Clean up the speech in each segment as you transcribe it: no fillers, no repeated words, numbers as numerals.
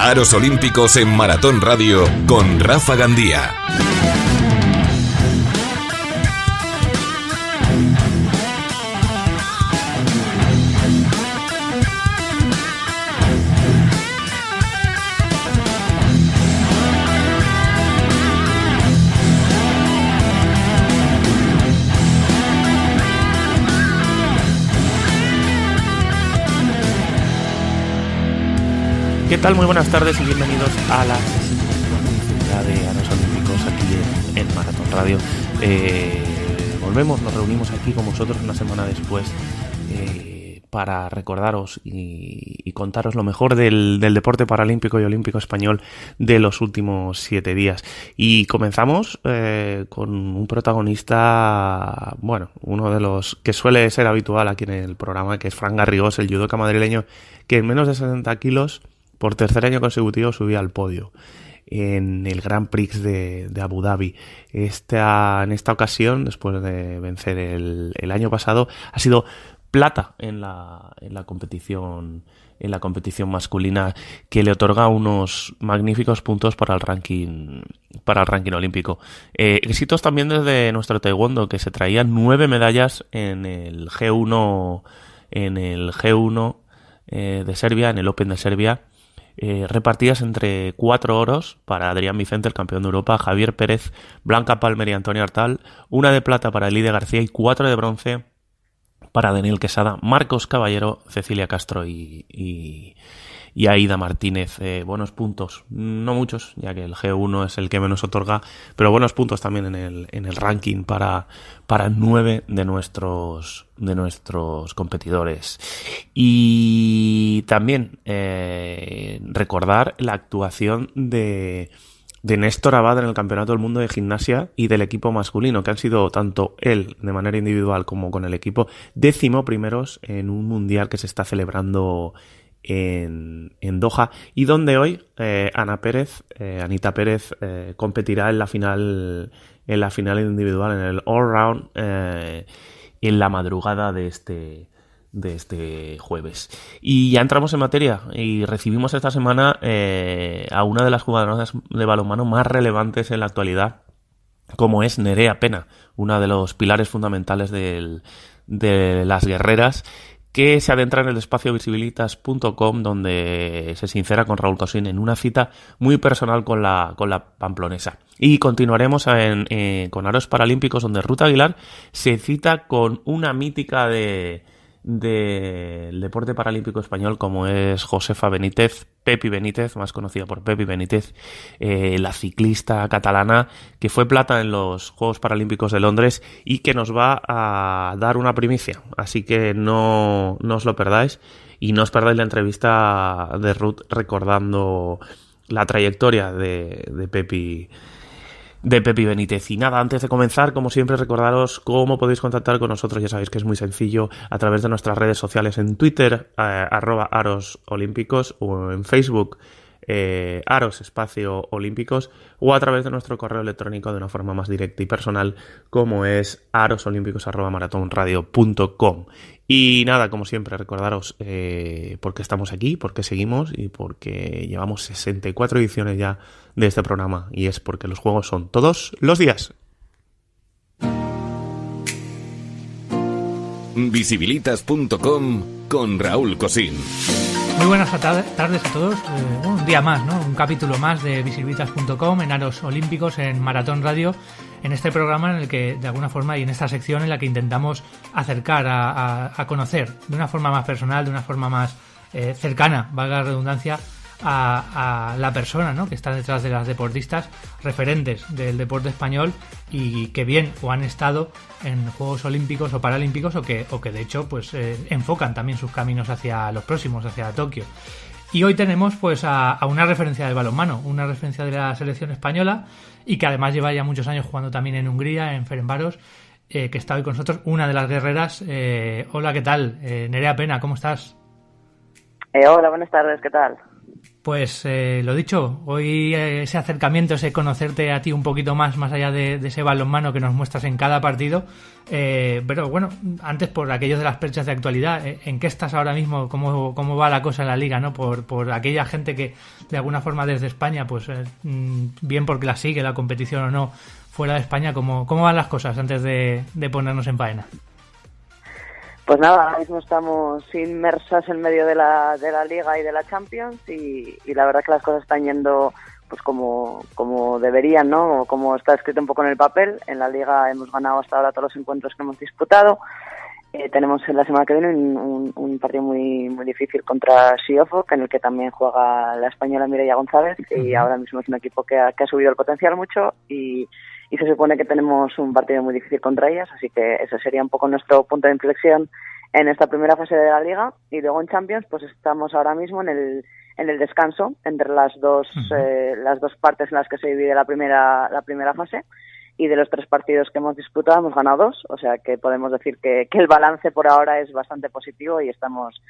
Aros Olímpicos en Maratón Radio con Rafa Gandía. ¿Qué tal? Muy buenas tardes y bienvenidos a la sesión de Aros Olímpicos aquí en Maratón Radio. Nos reunimos aquí con vosotros una semana después para recordaros y contaros lo mejor del deporte paralímpico y olímpico español de los últimos 7 días. Y comenzamos con un protagonista, uno de los que suele ser habitual aquí en el programa, que es Fran Garrigós, el judoka madrileño, que en menos de 60 kilos por tercer año consecutivo subía al podio en el Grand Prix de Abu Dhabi. En esta ocasión, después de vencer el año pasado, ha sido plata en la competición masculina, que le otorga unos magníficos puntos para el ranking olímpico. Éxitos también desde nuestro taekwondo, que se traía 9 medallas en el G1 de Serbia, en el Open de Serbia, repartidas entre 4 oros para Adrián Vicente, el campeón de Europa, Javier Pérez, Blanca Palmer y Antonio Artal, 1 de plata para Lidia García y 4 de bronce para Daniel Quesada, Marcos Caballero, Cecilia Castro y Aida Martínez. Buenos puntos, no muchos, ya que el G1 es el que menos otorga, pero buenos puntos también en el ranking para 9 de nuestros competidores. Y también recordar la actuación de Néstor Abad en el Campeonato del Mundo de Gimnasia y del equipo masculino, que han sido tanto él de manera individual como con el equipo 11º en un mundial que se está celebrando en Doha, y donde hoy Anita Pérez competirá en la final individual, en el all round, en la madrugada de este jueves. Y ya entramos en materia y recibimos esta semana a una de las jugadoras de balonmano más relevantes en la actualidad, como es Nerea Pena, una de los pilares fundamentales de las guerreras, que se adentra en el espacio visibilitas.com, donde se sincera con Raúl Cosín en una cita muy personal con la pamplonesa. Y continuaremos con Aros Paralímpicos, donde Ruth Aguilar se cita con una mítica del deporte paralímpico español, como es Josefa Benítez, Pepi Benítez, más conocida por Pepi Benítez, la ciclista catalana que fue plata en los Juegos Paralímpicos de Londres y que nos va a dar una primicia. Así que no os lo perdáis y no os perdáis la entrevista de Ruth recordando la trayectoria de Pepi Benítez. Y nada, antes de comenzar, como siempre, recordaros cómo podéis contactar con nosotros. Ya sabéis que es muy sencillo, a través de nuestras redes sociales, en Twitter, @arosolímpicos, o en Facebook, @aros_olímpicos, o a través de nuestro correo electrónico de una forma más directa y personal, como es arosolímpicos@maratonradio.com. Y nada, como siempre, recordaros por qué estamos aquí, por qué seguimos y porque llevamos 64 ediciones ya de este programa, y es porque los juegos son todos los días. Visibilitas.com con Raúl Cosín. Muy buenas tardes a todos. Un día más, ¿no? Un capítulo más de Visibilitas.com en Aros Olímpicos en Maratón Radio, en este programa en el que, de alguna forma, y en esta sección en la que intentamos acercar a conocer de una forma más personal, de una forma más cercana, valga la redundancia, a la persona, ¿no?, que está detrás de las deportistas referentes del deporte español y que bien o han estado en Juegos Olímpicos o Paralímpicos o que de hecho pues enfocan también sus caminos hacia los próximos, hacia Tokio. Y hoy tenemos pues a una referencia del balonmano, una referencia de la selección española y que además lleva ya muchos años jugando también en Hungría, en Ferencváros, que está hoy con nosotros, una de las guerreras. Hola, ¿qué tal? Nerea Pena, ¿cómo estás? Hola, buenas tardes, ¿qué tal? Pues lo dicho, hoy ese acercamiento, ese conocerte a ti un poquito más allá de ese balonmano que nos muestras en cada partido. Pero bueno, antes por aquellos de las perchas de actualidad, ¿en qué estás ahora mismo? ¿Cómo va la cosa en la liga, ¿no? Por aquella gente que de alguna forma desde España, pues bien porque la sigue la competición o no, fuera de España, ¿cómo van las cosas antes de ponernos en faena? Pues nada, ahora mismo estamos inmersas en medio de la Liga y de la Champions y la verdad que las cosas están yendo pues como deberían, ¿no? O como está escrito un poco en el papel. En la Liga hemos ganado hasta ahora todos los encuentros que hemos disputado. Tenemos en la semana que viene un partido muy muy difícil contra Siofok, en el que también juega la española Mireia González, y ahora mismo es un equipo que ha subido el potencial mucho y se supone que tenemos un partido muy difícil contra ellas, así que ese sería un poco nuestro punto de inflexión en esta primera fase de la Liga. Y luego en Champions pues estamos ahora mismo en el descanso entre las dos partes en las que se divide la primera fase, y de los 3 partidos que hemos disputado hemos ganado 2, o sea que podemos decir que el balance por ahora es bastante positivo y estamos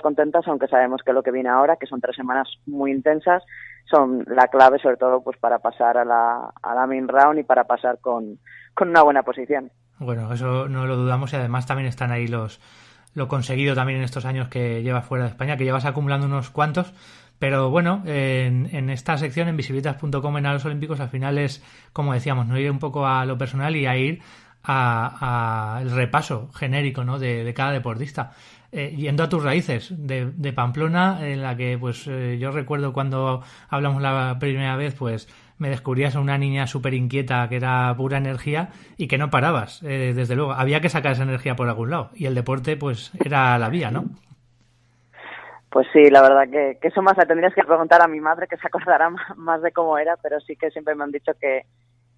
contentas, aunque sabemos que lo que viene ahora, que son 3 semanas muy intensas, son la clave sobre todo pues para pasar a la main round y para pasar con una buena posición. Bueno, eso no lo dudamos, y además también están ahí lo conseguido también en estos años que llevas fuera de España, que llevas acumulando unos cuantos. Pero bueno, en esta sección, en visibilitas.com, en Aros Olímpicos, al final es, como decíamos, no ir un poco a lo personal y a ir a el repaso genérico, ¿no? de cada deportista. Yendo a tus raíces de Pamplona, en la que pues yo recuerdo cuando hablamos la primera vez, pues me descubrías a una niña súper inquieta que era pura energía y que no parabas, desde luego. Había que sacar esa energía por algún lado y el deporte pues era la vía, ¿no? Pues sí, la verdad que eso más la tendrías que preguntar a mi madre, que se acordará más de cómo era, pero sí que siempre me han dicho que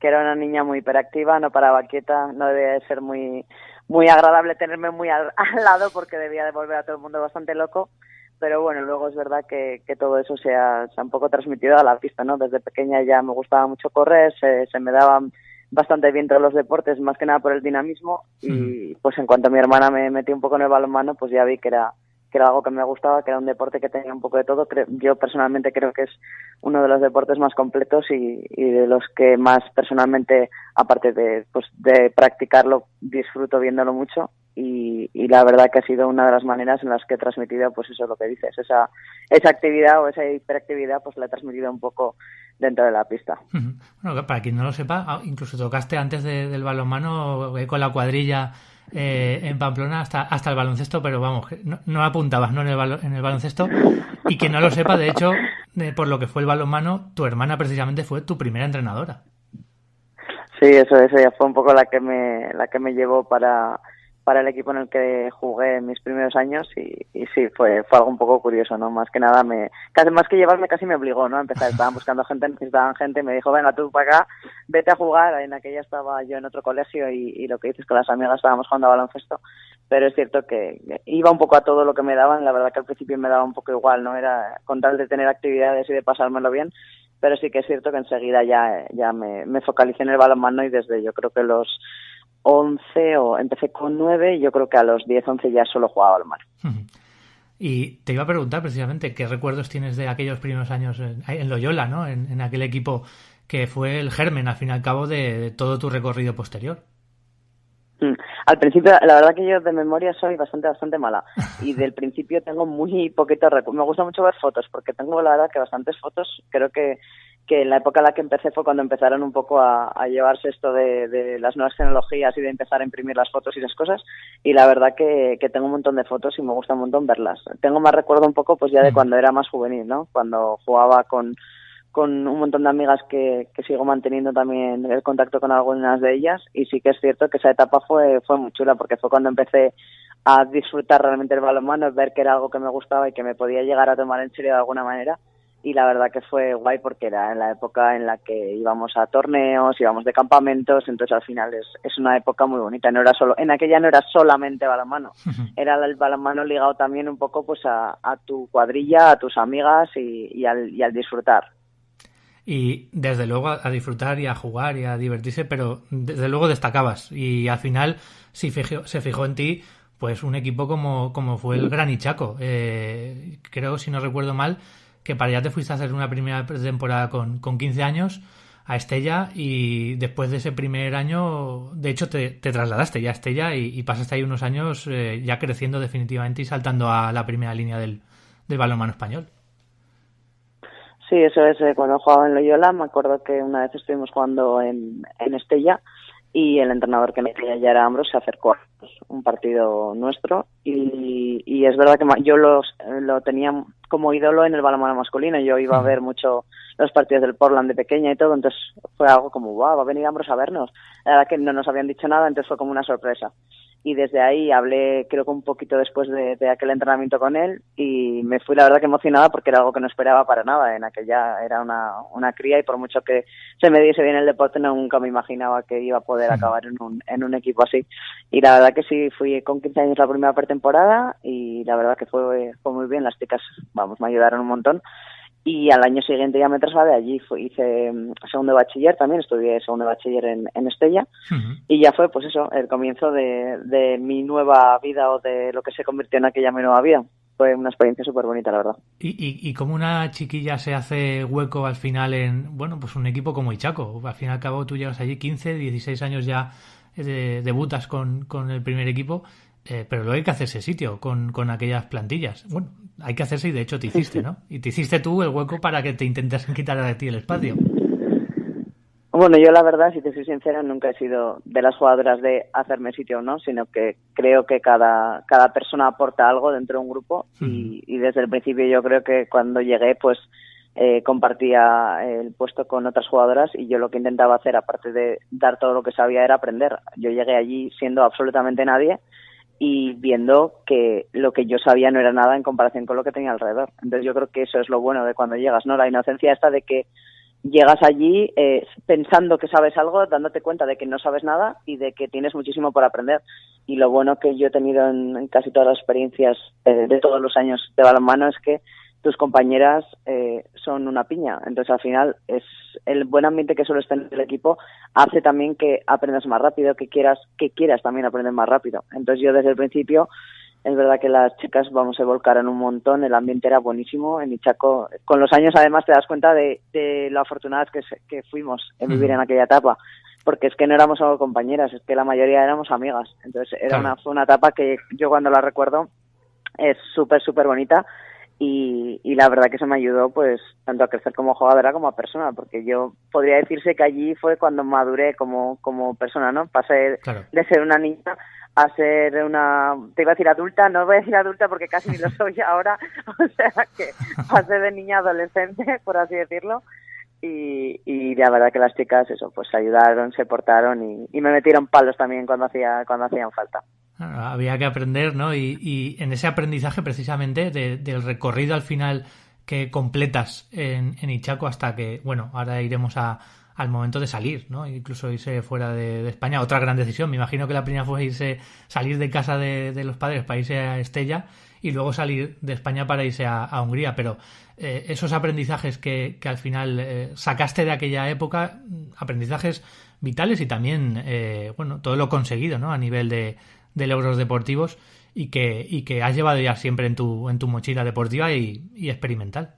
era una niña muy hiperactiva, no paraba quieta, no debía de ser muy muy agradable tenerme muy al lado, porque debía de volver a todo el mundo bastante loco. Pero bueno, luego es verdad que todo eso se ha un poco transmitido a la pista, ¿no? Desde pequeña ya me gustaba mucho correr, se me daban bastante bien todos los deportes, más que nada por el dinamismo, y pues en cuanto mi hermana me metió un poco en el balonmano, pues ya vi que era algo que me gustaba, que era un deporte que tenía un poco de todo. Yo personalmente creo que es uno de los deportes más completos y de los que más personalmente, aparte de practicarlo, disfruto viéndolo mucho, y la verdad que ha sido una de las maneras en las que he transmitido, pues eso, lo que dices, esa actividad o esa hiperactividad, pues la he transmitido un poco dentro de la pista. Bueno, para quien no lo sepa, incluso tocaste antes del balonmano con la cuadrilla en Pamplona hasta el baloncesto, pero vamos, no apuntabas, ¿no? en el baloncesto. Y quien no lo sepa, de hecho, por lo que fue el balonmano, tu hermana precisamente fue tu primera entrenadora. Sí, eso ya fue un poco la que me llevó para el equipo en el que jugué en mis primeros años, y sí, fue algo un poco curioso, ¿no? Más que nada, más que llevarme, casi me obligó, ¿no? A empezar, estaban buscando gente, necesitaban gente, y me dijo, venga, tú para acá, vete a jugar. En aquella estaba yo en otro colegio y lo que dices, con las amigas estábamos jugando a baloncesto, pero es cierto que iba un poco a todo lo que me daban. La verdad que al principio me daba un poco igual, ¿no? Era con tal de tener actividades y de pasármelo bien, pero sí que es cierto que enseguida ya me focalicé en el balonmano, y desde, yo creo que los 11, o empecé con 9, y yo creo que a los 10, 11 ya solo jugaba al mar. Y te iba a preguntar precisamente qué recuerdos tienes de aquellos primeros años en Loyola, ¿no? En aquel equipo que fue el germen, al fin y al cabo, de todo tu recorrido posterior. Al principio, la verdad que yo de memoria soy bastante mala, y del principio tengo muy poquitos recuerdos. Me gusta mucho ver fotos, porque tengo, la verdad, que bastantes fotos. Creo que en la época en la que empecé fue cuando empezaron un poco a llevarse esto de las nuevas tecnologías y de empezar a imprimir las fotos y esas cosas, y la verdad que tengo un montón de fotos y me gusta un montón verlas. Tengo más recuerdo un poco pues ya de cuando era más juvenil, ¿no? Cuando jugaba con un montón de amigas que sigo manteniendo también el contacto con algunas de ellas, y sí que es cierto que esa etapa fue muy chula, porque fue cuando empecé a disfrutar realmente el balonmano, ver que era algo que me gustaba y que me podía llegar a tomar en serio de alguna manera. Y la verdad que fue guay, porque era en la época en la que íbamos a torneos, íbamos de campamentos, entonces al final es una época muy bonita. En aquella no era solamente balonmano, era el balonmano ligado también un poco pues a tu cuadrilla, a tus amigas y al disfrutar. Y desde luego a disfrutar y a jugar y a divertirse, pero desde luego destacabas, y al final se fijó en ti pues un equipo como fue el Gran Ichaco. Creo, si no recuerdo mal, que para allá te fuiste a hacer una primera temporada con 15 años a Estella, y después de ese primer año, de hecho, te trasladaste ya a Estella y pasaste ahí unos años ya creciendo definitivamente y saltando a la primera línea del balonmano español. Sí, eso es. Cuando jugaba en Loyola, me acuerdo que una vez estuvimos jugando en Estella y el entrenador que me quería ya era Ambros, se acercó a un partido nuestro y es verdad que yo lo tenía como ídolo en el balonmano masculino. Yo iba a ver mucho los partidos del Portland de pequeña y todo, entonces fue algo como, wow, va a venir Ambros a vernos. La verdad que no nos habían dicho nada, entonces fue como una sorpresa. Y desde ahí hablé, creo que un poquito después de aquel entrenamiento con él, y me fui la verdad que emocionada porque era algo que no esperaba para nada. En aquella era una cría y por mucho que se me diese bien el deporte, nunca me imaginaba que iba a poder acabar en un equipo así. Y la verdad que sí, fui con 15 años la primera pretemporada y la verdad que fue muy bien. Las chicas, me ayudaron un montón. Y al año siguiente ya me trasladé allí, hice segundo de bachiller, también estudié segundo de bachiller en Estella, y ya fue pues eso, el comienzo de mi nueva vida, o de lo que se convirtió en aquella mi nueva vida. Fue una experiencia súper bonita, la verdad. ¿Y cómo una chiquilla se hace hueco al final en, pues un equipo como Ichaco? Al fin y al cabo tú llegas allí 15, 16 años ya, debutas con el primer equipo, pero luego hay que hacerse sitio con aquellas plantillas. Bueno, hay que hacerse, y de hecho te hiciste, ¿no? Y te hiciste tú el hueco para que te intentasen quitar de ti el espacio. Bueno, yo la verdad, si te soy sincera, nunca he sido de las jugadoras de hacerme sitio o no, sino que creo que cada persona aporta algo dentro de un grupo, y desde el principio yo creo que cuando llegué pues compartía el puesto con otras jugadoras, y yo lo que intentaba hacer, aparte de dar todo lo que sabía, era aprender. Yo llegué allí siendo absolutamente nadie y viendo que lo que yo sabía no era nada en comparación con lo que tenía alrededor. Entonces yo creo que eso es lo bueno de cuando llegas, ¿no? La inocencia esta de que llegas allí pensando que sabes algo, dándote cuenta de que no sabes nada y de que tienes muchísimo por aprender. Y lo bueno que yo he tenido en casi todas las experiencias de todos los años de balonmano es que tus compañeras son una piña. Entonces al final es el buen ambiente que suele estar en el equipo hace también que aprendas más rápido, que quieras también aprender más rápido. Entonces yo desde el principio, es verdad que las chicas se volcaron un montón, el ambiente era buenísimo en Ichaco. Con los años además te das cuenta de lo afortunadas que fuimos en vivir en aquella etapa, porque es que no éramos solo compañeras, es que la mayoría éramos amigas. Entonces fue una etapa que yo cuando la recuerdo es súper, súper bonita. Y la verdad que eso me ayudó pues tanto a crecer como jugadora como a persona, porque yo podría decirse que allí fue cuando maduré como persona, ¿no? Pasé de ser una niña a ser te iba a decir adulta, no voy a decir adulta porque casi ni lo soy ahora, o sea que pasé de niña a adolescente, por así decirlo, y la verdad que las chicas eso pues ayudaron, se portaron y me metieron palos también cuando hacían falta. Había que aprender, ¿no? Y en ese aprendizaje precisamente del recorrido al final que completas en Ichaco hasta que, ahora iremos al momento de salir, ¿no? Incluso irse fuera de España. Otra gran decisión. Me imagino que la primera fue salir de casa de los padres para irse a Estella y luego salir de España para irse a Hungría. Pero esos aprendizajes que al final sacaste de aquella época, aprendizajes vitales y también, todo lo conseguido, ¿no? A nivel de logros deportivos y que has llevado ya siempre en tu mochila deportiva y experimental.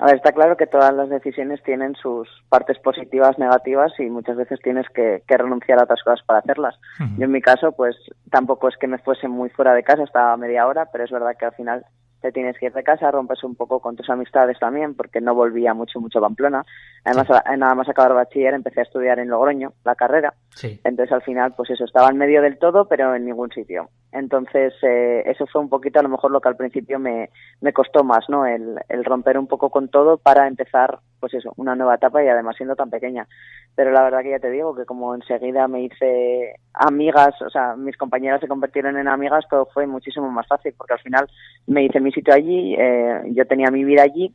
A ver, está claro que todas las decisiones tienen sus partes positivas, negativas, y muchas veces tienes que renunciar a otras cosas para hacerlas. Yo en mi caso, pues tampoco es que me fuese muy fuera de casa, estaba a media hora, pero es verdad que al final te tienes que ir de casa, rompes un poco con tus amistades también, porque no volvía mucho a Pamplona. Además, nada más acabar bachiller, empecé a estudiar en Logroño, la carrera. Sí. Entonces, al final, pues eso, estaba en medio del todo, pero en ningún sitio. Entonces, eso fue un poquito, a lo mejor, lo que al principio me costó más, ¿no? El romper un poco con todo para empezar, pues eso, una nueva etapa, y además siendo tan pequeña. Pero la verdad que ya te digo que como enseguida me hice amigas, o sea, mis compañeras se convirtieron en amigas, todo fue muchísimo más fácil, porque al final me hice mi sitio allí, yo tenía mi vida allí,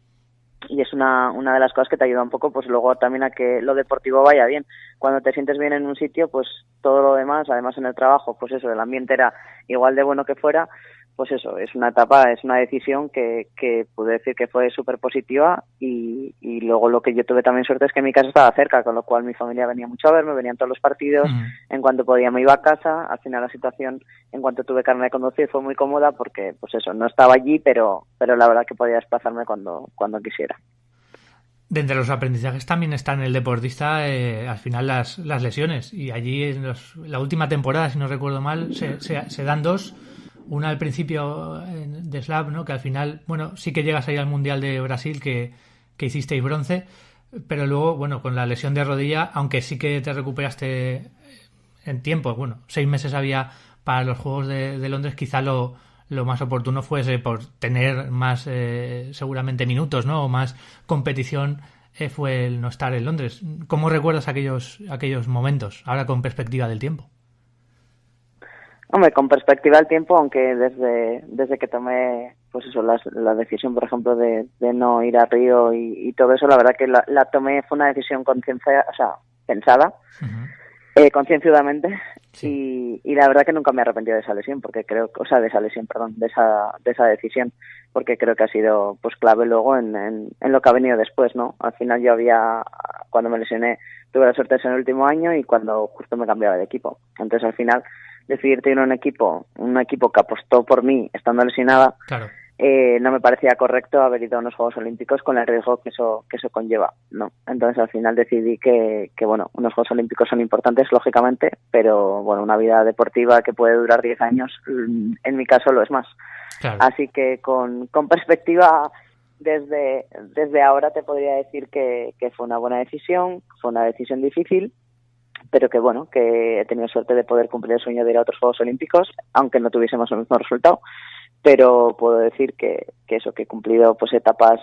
y es una de las cosas que te ayuda un poco, pues luego también a que lo deportivo vaya bien. Cuando te sientes bien en un sitio, pues todo lo demás, además en el trabajo, pues eso, el ambiente era igual de bueno que fuera, pues eso, es una etapa, es una decisión que pude decir que fue súper positiva y luego lo que yo tuve también suerte es que mi casa estaba cerca, con lo cual mi familia venía mucho a verme, venían todos los partidos, en cuanto podía me iba a casa. Al final la situación, en cuanto tuve carnet de conducir, fue muy cómoda porque, pues eso, no estaba allí, pero la verdad que podía desplazarme cuando quisiera. De entre los aprendizajes también está en el deportista, al final las lesiones, y allí en la última temporada, si no recuerdo mal, se dan dos. Una al principio de Slab, ¿no? Que al final, bueno, sí que llegas ahí al Mundial de Brasil que hicisteis bronce, pero luego, bueno, con la lesión de rodilla, aunque sí que te recuperaste en tiempo, bueno, 6 meses había para los Juegos de Londres, quizá lo más oportuno fuese por tener más, seguramente, minutos, ¿no? O más competición, fue el no estar en Londres. ¿Cómo recuerdas aquellos momentos, ahora con perspectiva del tiempo? Hombre, con perspectiva del tiempo, aunque desde que tomé, pues eso, la decisión, por ejemplo, de no ir a Río y todo eso, la verdad que la tomé, fue una decisión pensada, concienzudamente, sí. y la verdad que nunca me he arrepentido de esa lesión, porque creo, de esa decisión, porque creo que ha sido, pues, clave luego en lo que ha venido después, ¿no? Al final cuando me lesioné, tuve la suerte de ser en el último año y cuando justo me cambiaba de equipo. Entonces, al final, decidirte ir a un equipo que apostó por mí estando lesionada, claro. No me parecía correcto haber ido a unos Juegos Olímpicos con el riesgo que eso conlleva, ¿no? Entonces al final decidí que bueno, unos Juegos Olímpicos son importantes, lógicamente, pero bueno, una vida deportiva que puede durar 10 años, en mi caso lo es más. Claro. Así que con perspectiva, desde ahora te podría decir que fue una buena decisión, fue una decisión difícil, pero que bueno, que he tenido suerte de poder cumplir el sueño de ir a otros Juegos Olímpicos, aunque no tuviésemos el mismo resultado. Pero puedo decir que he cumplido, pues, etapas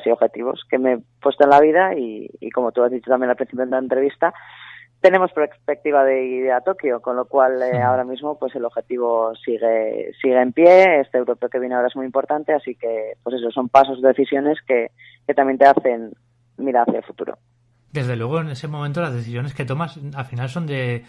y objetivos que me he puesto en la vida y como tú has dicho también al principio de la entrevista, tenemos perspectiva de ir a Tokio, con lo cual ahora mismo, pues, el objetivo sigue en pie. Este europeo que viene ahora es muy importante, así que, pues eso, son pasos, decisiones que también te hacen mirar hacia el futuro. Desde luego, en ese momento las decisiones que tomas al final son de,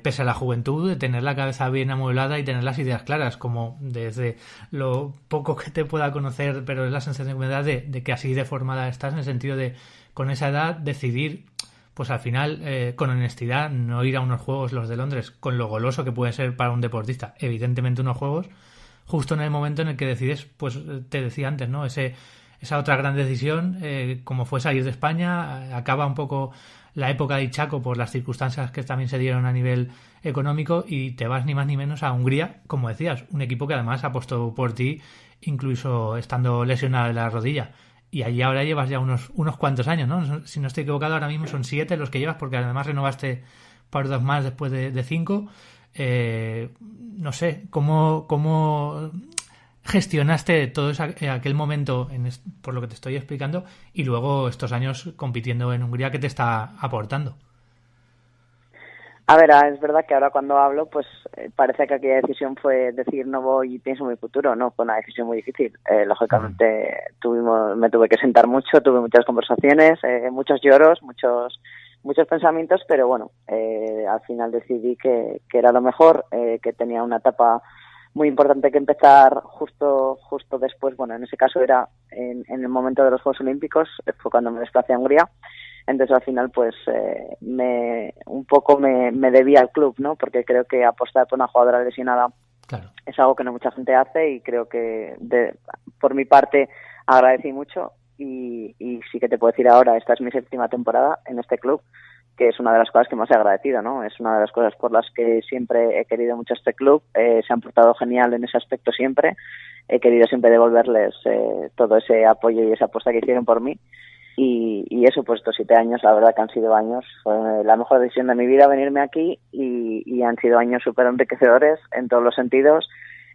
pese a la juventud, de tener la cabeza bien amueblada y tener las ideas claras, como desde lo poco que te pueda conocer, pero es la sensación que me da de que así de formada estás, en el sentido de, con esa edad, decidir, pues al final, con honestidad, no ir a unos Juegos, los de Londres, con lo goloso que puede ser para un deportista, evidentemente unos Juegos, justo en el momento en el que decides, pues te decía antes, ¿no? Esa otra gran decisión, como fue salir de España, acaba un poco la época de Chaco por las circunstancias que también se dieron a nivel económico y te vas ni más ni menos a Hungría, como decías, un equipo que además apostó por ti, incluso estando lesionado de la rodilla. Y allí ahora llevas ya unos cuantos años, ¿no? Si no estoy equivocado, ahora mismo son 7 los que llevas, porque además renovaste por 2 más después de 5. No sé, ¿cómo gestionaste todo aquel momento, por lo que te estoy explicando, y luego estos años compitiendo en Hungría? ¿Qué te está aportando? A ver, es verdad que ahora cuando hablo, pues parece que aquella decisión fue decir no voy y pienso en mi futuro. No, fue una decisión muy difícil. Lógicamente me tuve que sentar mucho, tuve muchas conversaciones, muchos lloros, muchos pensamientos, pero bueno, al final decidí que era lo mejor, que tenía una etapa muy importante que empezar justo después. Bueno, en ese caso era en el momento de los Juegos Olímpicos, fue cuando me desplacé a Hungría. Entonces al final pues me debía al club, ¿no? Porque creo que apostar por una jugadora lesionada, claro, es algo que no mucha gente hace, y creo que por mi parte agradecí mucho y sí que te puedo decir ahora, esta es mi 7ª temporada en este club, que es una de las cosas que más he agradecido, ¿no? Es una de las cosas por las que siempre he querido mucho este club. Se han portado genial en ese aspecto siempre. He querido siempre devolverles todo ese apoyo y esa apuesta que hicieron por mí. Y eso, pues estos 7 años, la verdad que han sido años, fue la mejor decisión de mi vida venirme aquí, y han sido años súper enriquecedores en todos los sentidos.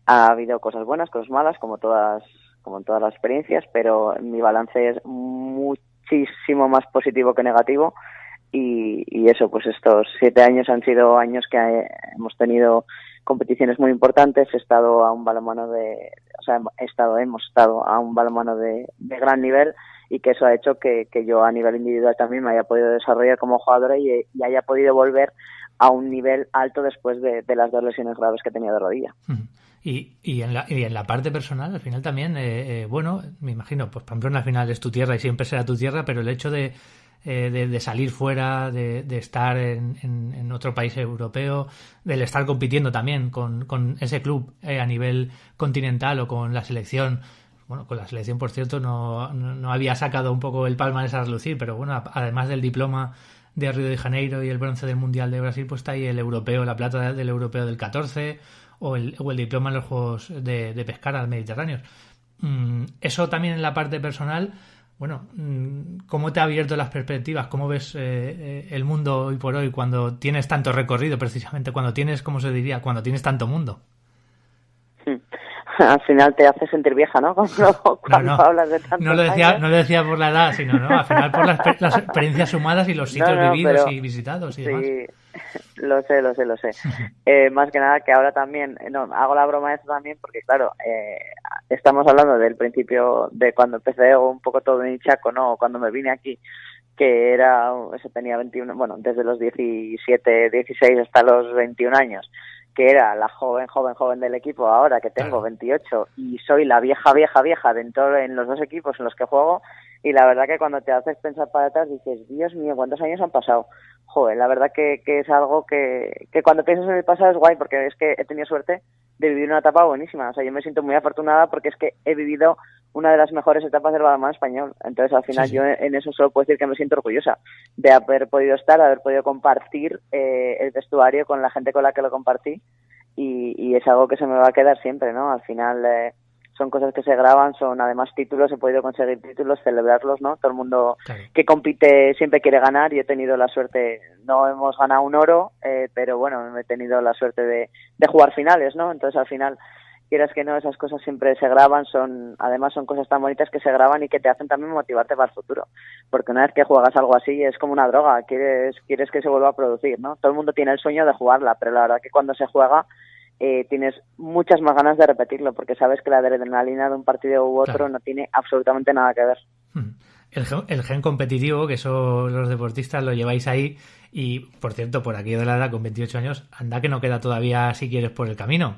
Ha habido cosas buenas, cosas malas, como en todas las experiencias, pero mi balance es muchísimo más positivo que negativo. Y eso, pues estos 7 años han sido años que hemos tenido competiciones muy importantes. Hemos estado a un balonmano de gran nivel, y que eso ha hecho que yo a nivel individual también me haya podido desarrollar como jugadora y haya podido volver a un nivel alto después de las 2 lesiones graves que tenía de rodilla. Y en la parte personal, al final también, bueno, me imagino, pues Pamplona al final es tu tierra y siempre será tu tierra, pero el hecho de salir fuera, de estar en otro país europeo, del estar compitiendo también con ese club a nivel continental o con la selección. Bueno, con la selección, por cierto, no había sacado un poco el palmarés a relucir, pero bueno, además del diploma de Río de Janeiro y el bronce del Mundial de Brasil, pues está ahí el europeo, la plata del europeo del 14 o el diploma en los Juegos de Pescara Mediterráneos. Eso también en la parte personal. Bueno, ¿cómo te ha abierto las perspectivas? ¿Cómo ves el mundo hoy por hoy cuando tienes tanto recorrido, precisamente cuando tienes, ¿cómo se diría? Cuando tienes tanto mundo. Al final te hace sentir vieja, ¿no? Cuando hablas de tanto. No lo decía por la edad, sino al final por las experiencias sumadas y los sitios vividos y visitados y demás. Sí, lo sé. Más que nada que ahora también, hago la broma de eso también porque claro, estamos hablando del principio de cuando empecé un poco todo en Chaco, ¿no? Cuando me vine aquí, que tenía 21, bueno, desde los 17, 16 hasta los 21 años, que era la joven del equipo, ahora que tengo 28 y soy la vieja dentro en los dos equipos en los que juego, y la verdad que cuando te haces pensar para atrás dices, Dios mío, ¿cuántos años han pasado? Joder, la verdad que es algo que cuando piensas en el pasado es guay, porque es que he tenido suerte de vivir una etapa buenísima. O sea, yo me siento muy afortunada porque es que he vivido una de las mejores etapas del balonmano español. Entonces, al final, yo en eso solo puedo decir que me siento orgullosa de haber podido estar, de haber podido compartir el vestuario con la gente con la que lo compartí, y es algo que se me va a quedar siempre, ¿no? Al final son cosas que se graban, son además títulos, he podido conseguir títulos, celebrarlos, ¿no? Todo el mundo que compite siempre quiere ganar, y he tenido la suerte, no hemos ganado un oro, pero bueno, he tenido la suerte de jugar finales, ¿no? Entonces, al final, quieras que no, esas cosas siempre se graban, además son cosas tan bonitas que se graban y que te hacen también motivarte para el futuro, porque una vez que juegas algo así es como una droga, quieres que se vuelva a producir, ¿no? Todo el mundo tiene el sueño de jugarla, pero la verdad que cuando se juega tienes muchas más ganas de repetirlo, porque sabes que la adrenalina de un partido u otro no tiene absolutamente nada que ver. El gen competitivo, que eso los deportistas lo lleváis ahí, y por cierto, por aquí de la edad, con 28 años, anda que no queda todavía, si quieres, por el camino.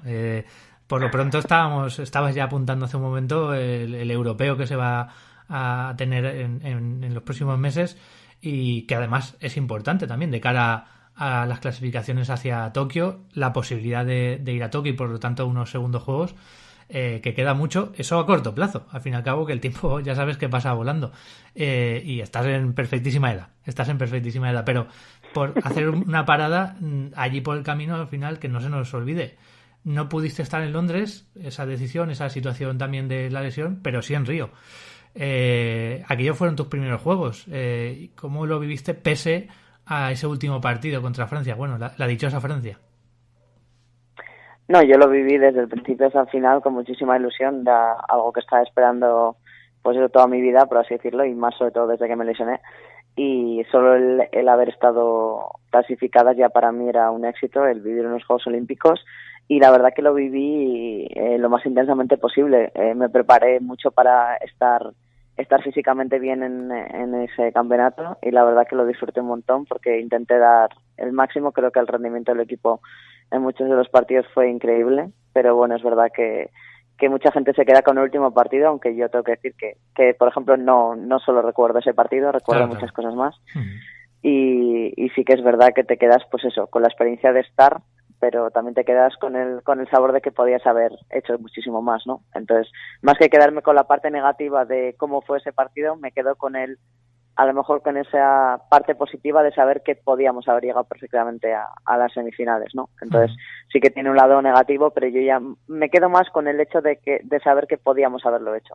Por lo pronto estabas ya apuntando hace un momento el europeo que se va a tener en los próximos meses, y que además es importante también de cara a las clasificaciones hacia Tokio, la posibilidad de ir a Tokio y por lo tanto unos segundos juegos, que queda mucho, eso a corto plazo, al fin y al cabo, que el tiempo ya sabes que pasa volando, y estás en perfectísima edad, pero por hacer una parada allí por el camino, al final, que no se nos olvide, no pudiste estar en Londres, esa decisión, esa situación también de la lesión, pero sí en Río. Aquellos fueron tus primeros juegos. ¿Cómo lo viviste pese a ese último partido contra Francia? Bueno, la dichosa Francia. No, yo lo viví desde el principio hasta el final con muchísima ilusión, algo que estaba esperando pues toda mi vida, por así decirlo, y más sobre todo desde que me lesioné. Y solo el haber estado clasificada ya para mí era un éxito, el vivir unos Juegos Olímpicos, y la verdad que lo viví lo más intensamente posible. Me preparé mucho para estar físicamente bien en ese campeonato, y la verdad que lo disfruté un montón porque intenté dar el máximo. Creo que el rendimiento del equipo en muchos de los partidos fue increíble, pero bueno, es verdad que mucha gente se queda con el último partido, aunque yo tengo que decir que por ejemplo, no solo recuerdo ese partido, recuerdo muchas cosas más. Y sí que es verdad que te quedas, pues eso, con la experiencia de estar, pero también te quedas con el sabor de que podías haber hecho muchísimo más, ¿no? Entonces, más que quedarme con la parte negativa de cómo fue ese partido, me quedo a lo mejor con esa parte positiva de saber que podíamos haber llegado perfectamente a las semifinales, ¿no? Entonces, sí que tiene un lado negativo, pero yo ya me quedo más con el hecho de saber que podíamos haberlo hecho.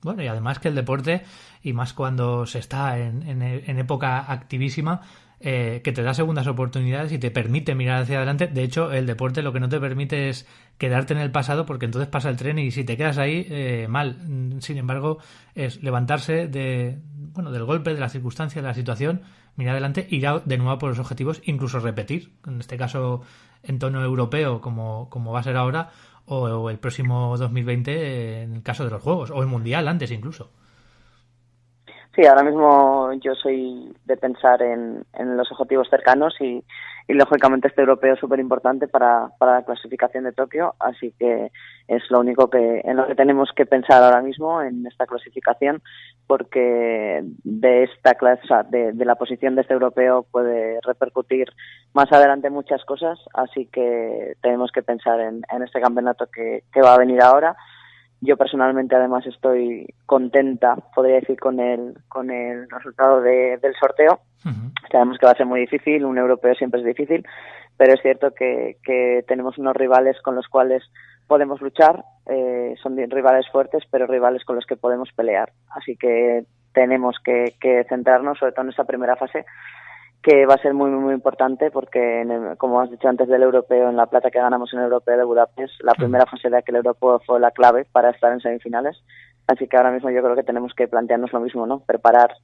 Bueno, y además que el deporte, y más cuando se está en época activísima, que te da segundas oportunidades y te permite mirar hacia adelante. De hecho, el deporte lo que no te permite es quedarte en el pasado, porque entonces pasa el tren y si te quedas ahí, mal. Sin embargo, es levantarse del golpe, de la circunstancia, de la situación, mirar adelante, ir de nuevo por los objetivos, incluso repetir, en este caso en tono europeo, como va a ser ahora, o el próximo 2020 en el caso de los Juegos, o el Mundial antes incluso. Sí, ahora mismo yo soy de pensar en los objetivos cercanos y lógicamente este europeo es súper importante para la clasificación de Tokio, así que es lo único en lo que tenemos que pensar ahora mismo en esta clasificación, porque de esta clase, o sea, de la posición de este europeo puede repercutir más adelante muchas cosas, así que tenemos que pensar en este campeonato que va a venir ahora. Yo personalmente además estoy contenta, podría decir, con el resultado del sorteo. Uh-huh. Sabemos que va a ser muy difícil, un europeo siempre es difícil, pero es cierto que tenemos unos rivales con los cuales podemos luchar, son rivales fuertes, pero rivales con los que podemos pelear. Así que tenemos que centrarnos sobre todo en esta primera fase, que va a ser muy, muy importante porque, como has dicho antes del europeo, en la plata que ganamos en el europeo de Budapest, la primera fase de aquel europeo fue la clave para estar en semifinales. Así que ahora mismo yo creo que tenemos que plantearnos lo mismo, ¿no? Preparar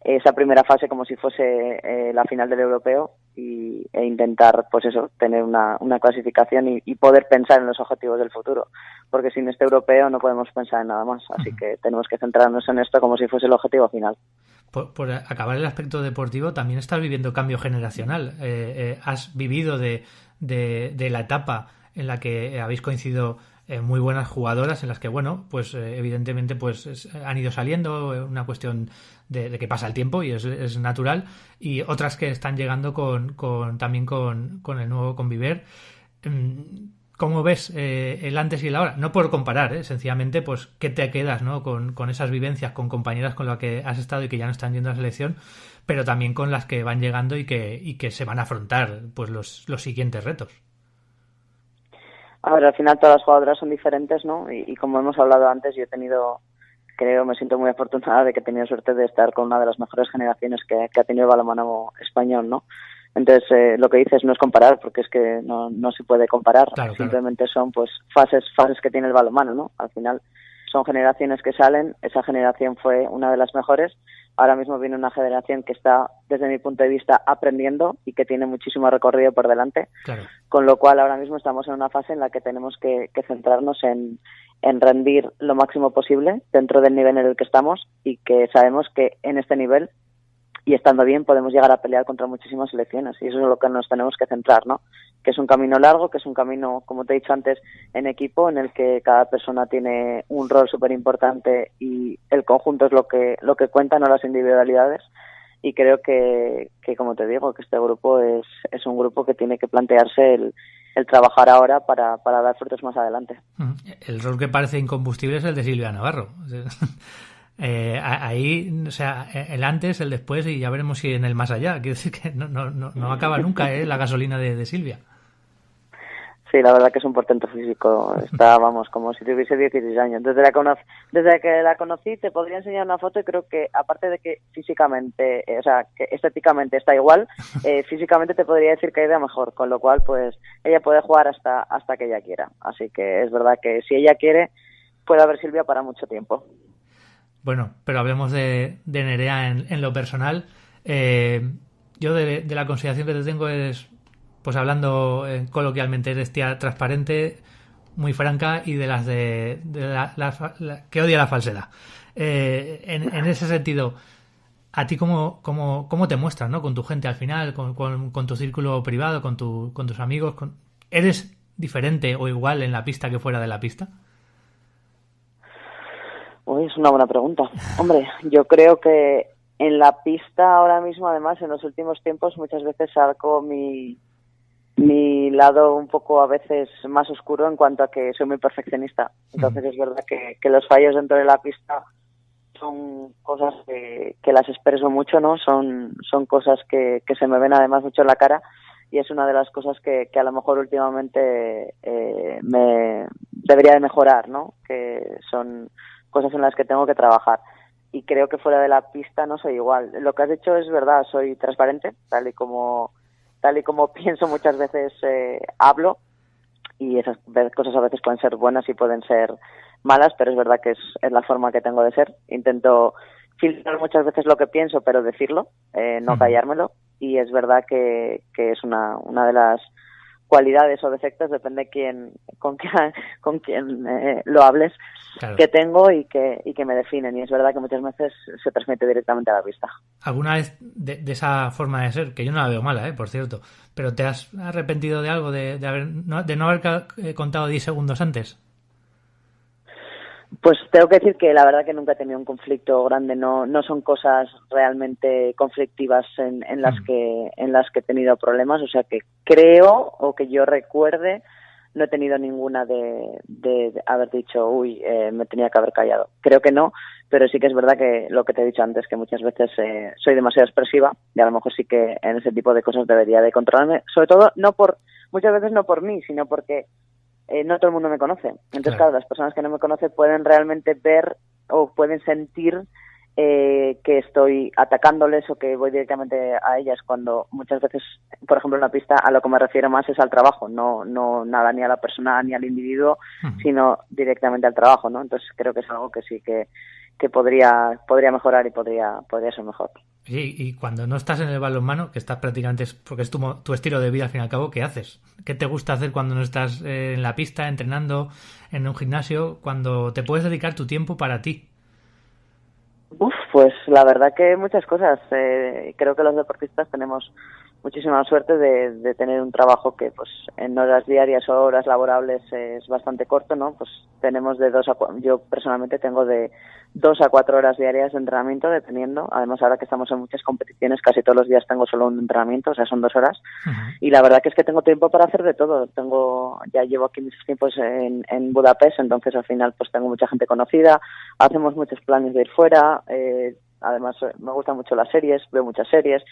esa primera fase como si fuese la final del europeo e intentar, pues eso, tener una clasificación y poder pensar en los objetivos del futuro. Porque sin este europeo no podemos pensar en nada más. Así que tenemos que centrarnos en esto como si fuese el objetivo final. Por acabar el aspecto deportivo, también estás viviendo cambio generacional. Has vivido de la etapa en la que habéis coincidido muy buenas jugadoras, en las que, bueno, pues evidentemente pues han ido saliendo, una cuestión de que pasa el tiempo y es natural, y otras que están llegando también con el nuevo Conviver. ¿Cómo ves el antes y el ahora? No por comparar, sencillamente, pues, ¿qué te quedas, ¿no? con esas vivencias, con compañeras con las que has estado y que ya no están yendo a la selección, pero también con las que van llegando y que se van a afrontar, pues, los siguientes retos? A ver, al final todas las jugadoras son diferentes, ¿no? Y como hemos hablado antes, yo he tenido, me siento muy afortunada de que he tenido suerte de estar con una de las mejores generaciones que ha tenido el balonmano español, ¿no? Entonces, lo que dices no es comparar, porque es que no se puede comparar. Claro, simplemente son pues fases que tiene el balonmano, ¿no? Al final son generaciones que salen, esa generación fue una de las mejores, ahora mismo viene una generación que está, desde mi punto de vista, aprendiendo y que tiene muchísimo recorrido por delante, claro. Con lo cual ahora mismo estamos en una fase en la que tenemos que centrarnos en rendir lo máximo posible dentro del nivel en el que estamos y que sabemos que en este nivel y estando bien podemos llegar a pelear contra muchísimas selecciones y eso es lo que nos tenemos que centrar, ¿no? Que es un camino largo, que es un camino, como te he dicho antes, en equipo, en el que cada persona tiene un rol súper importante y el conjunto es lo que cuenta, no las individualidades, y creo que como te digo, que este grupo es un grupo que tiene que plantearse el trabajar ahora para dar frutos más adelante. El rol que parece incombustible es el de Silvia Navarro. Ahí, o sea, el antes, el después y ya veremos si en el más allá. Quiero decir que no acaba nunca la gasolina de Silvia. Sí, la verdad que es un portento físico. Está, vamos, como si tuviese 16 años. Desde que la conocí te podría enseñar una foto y creo que aparte de que físicamente, o sea, que estéticamente está igual, físicamente te podría decir que ha ido mejor, con lo cual pues ella puede jugar hasta que ella quiera. Así que es verdad que si ella quiere puede haber Silvia para mucho tiempo. Bueno, pero hablemos de Nerea en lo personal. Yo de la consideración que te tengo es, pues hablando coloquialmente, eres tía transparente, muy franca y de las que odia la falsedad. En ese sentido, ¿a ti cómo te muestras, ¿no? Con tu gente al final, con tu círculo privado, con tus amigos? ¿Eres diferente o igual en la pista que fuera de la pista? Uy, es una buena pregunta. Hombre, yo creo que en la pista ahora mismo, además, en los últimos tiempos, muchas veces saco mi lado un poco a veces más oscuro en cuanto a que soy muy perfeccionista. Entonces es verdad que los fallos dentro de la pista son cosas que las expreso mucho, ¿no? Son cosas que se me ven además mucho en la cara y es una de las cosas que a lo mejor últimamente me debería de mejorar, ¿no? Que son cosas en las que tengo que trabajar y creo que fuera de la pista no soy igual. Lo que has dicho es verdad, soy transparente, tal y como pienso muchas veces hablo y esas cosas a veces pueden ser buenas y pueden ser malas, pero es verdad que es la forma que tengo de ser. Intento filtrar muchas veces lo que pienso, pero decirlo, no callármelo, y es verdad que es una de las cualidades o defectos, depende con quién lo hables, claro, que tengo y que me definen. Y es verdad que muchas veces se transmite directamente a la vista. ¿Alguna vez de esa forma de ser, que yo no la veo mala, por cierto, pero te has arrepentido de algo, de no haber contado 10 segundos antes? Pues tengo que decir que la verdad que nunca he tenido un conflicto grande, no son cosas realmente conflictivas en las que he tenido problemas, o sea que creo, o que yo recuerde, no he tenido ninguna de haber dicho, me tenía que haber callado. Creo que no, pero sí que es verdad que lo que te he dicho antes, que muchas veces soy demasiado expresiva y a lo mejor sí que en ese tipo de cosas debería de controlarme, sobre todo muchas veces no por mí, sino porque no todo el mundo me conoce. Entonces, claro, las personas que no me conocen pueden realmente ver o pueden sentir que estoy atacándoles o que voy directamente a ellas, cuando muchas veces, por ejemplo, en la pista, a lo que me refiero más es al trabajo, no nada ni a la persona ni al individuo, sino directamente al trabajo, ¿no? Entonces creo que es algo que sí que podría mejorar y podría ser mejor. Sí, y cuando no estás en el balonmano, que estás prácticamente, porque es tu estilo de vida al fin y al cabo, ¿qué haces? ¿Qué te gusta hacer cuando no estás en la pista, entrenando, en un gimnasio, cuando te puedes dedicar tu tiempo para ti? Pues la verdad que muchas cosas. Creo que los deportistas tenemos muchísima suerte de tener un trabajo que pues en horas diarias o horas laborables es bastante corto, ¿no? Pues tenemos yo personalmente tengo de 2 a 4 horas diarias de entrenamiento, dependiendo. Además, ahora que estamos en muchas competiciones, casi todos los días tengo solo un entrenamiento, o sea, son 2 horas. Y la verdad que es que tengo tiempo para hacer de todo. Ya llevo aquí muchos tiempos en Budapest, entonces al final pues tengo mucha gente conocida, hacemos muchos planes de ir fuera, además me gustan mucho las series, veo muchas series,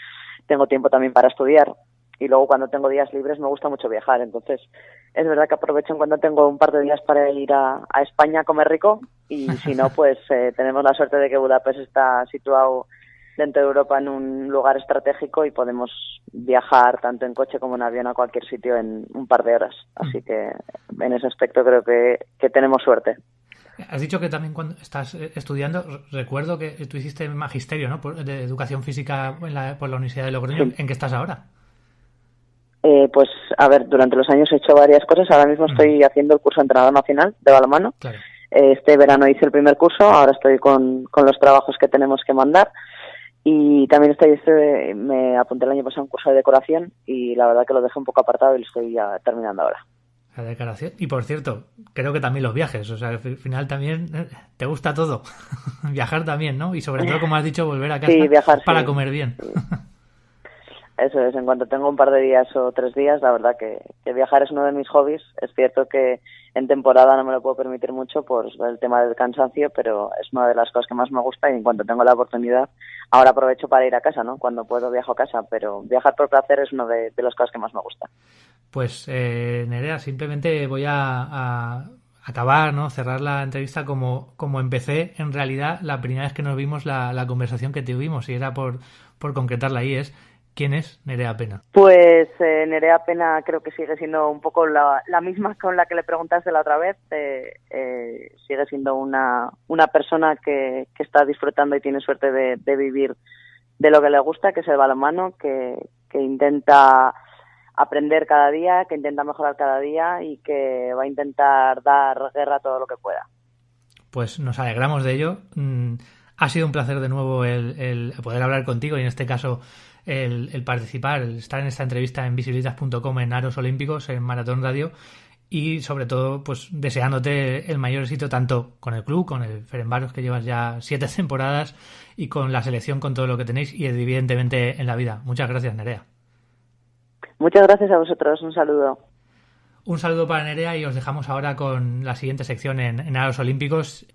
tengo tiempo también para estudiar y luego cuando tengo días libres me gusta mucho viajar. Entonces es verdad que aprovecho en cuando tengo un par de días para ir a España a comer rico, y si no pues tenemos la suerte de que Budapest está situado dentro de Europa en un lugar estratégico y podemos viajar tanto en coche como en avión a cualquier sitio en un par de horas, así que en ese aspecto creo que tenemos suerte. Has dicho que también cuando estás estudiando, recuerdo que tú hiciste magisterio, ¿no? De educación física por la Universidad de Logroño. Sí. ¿En qué estás ahora? Pues, a ver, durante los años he hecho varias cosas. Ahora mismo estoy haciendo el curso de entrenador nacional de balonmano. Claro. Este verano hice el primer curso, ahora estoy con los trabajos que tenemos que mandar. Y también me apunté el año pasado a un curso de decoración y la verdad que lo dejé un poco apartado y lo estoy ya terminando ahora. La decoración. Y por cierto, creo que también los viajes, o sea, al final también te gusta todo. Viajar también, ¿no? Y sobre todo, como has dicho, volver a casa viajar, para comer bien. Sí. Eso es, en cuanto tengo un par de días o 3 días, la verdad que viajar es uno de mis hobbies. Es cierto que en temporada no me lo puedo permitir mucho por el tema del cansancio, pero es una de las cosas que más me gusta y en cuanto tengo la oportunidad, ahora aprovecho para ir a casa, ¿no? Cuando puedo viajo a casa, pero viajar por placer es una de las cosas que más me gusta. Pues Nerea, simplemente voy a acabar, ¿no? Cerrar la entrevista como empecé. En realidad, la primera vez que nos vimos, la conversación que tuvimos, y era por concretarla ahí, es ¿quién es Nerea Pena? Pues Nerea Pena creo que sigue siendo un poco la misma con la que le preguntaste la otra vez. Sigue siendo una persona que está disfrutando y tiene suerte de vivir de lo que le gusta, que es el balonmano, que intenta aprender cada día, que intenta mejorar cada día y que va a intentar dar guerra a todo lo que pueda. Pues nos alegramos de ello. Ha sido un placer de nuevo el poder hablar contigo y en este caso el participar, el estar en esta entrevista en visibilitas.com, en Aros Olímpicos, en Maratón Radio, y sobre todo pues deseándote el mayor éxito tanto con el club, con el Ferencváros, que llevas ya 7 temporadas, y con la selección, con todo lo que tenéis y evidentemente en la vida. Muchas gracias, Nerea. Muchas gracias a vosotros, un saludo. Un saludo para Nerea y os dejamos ahora con la siguiente sección en Aros Olímpicos.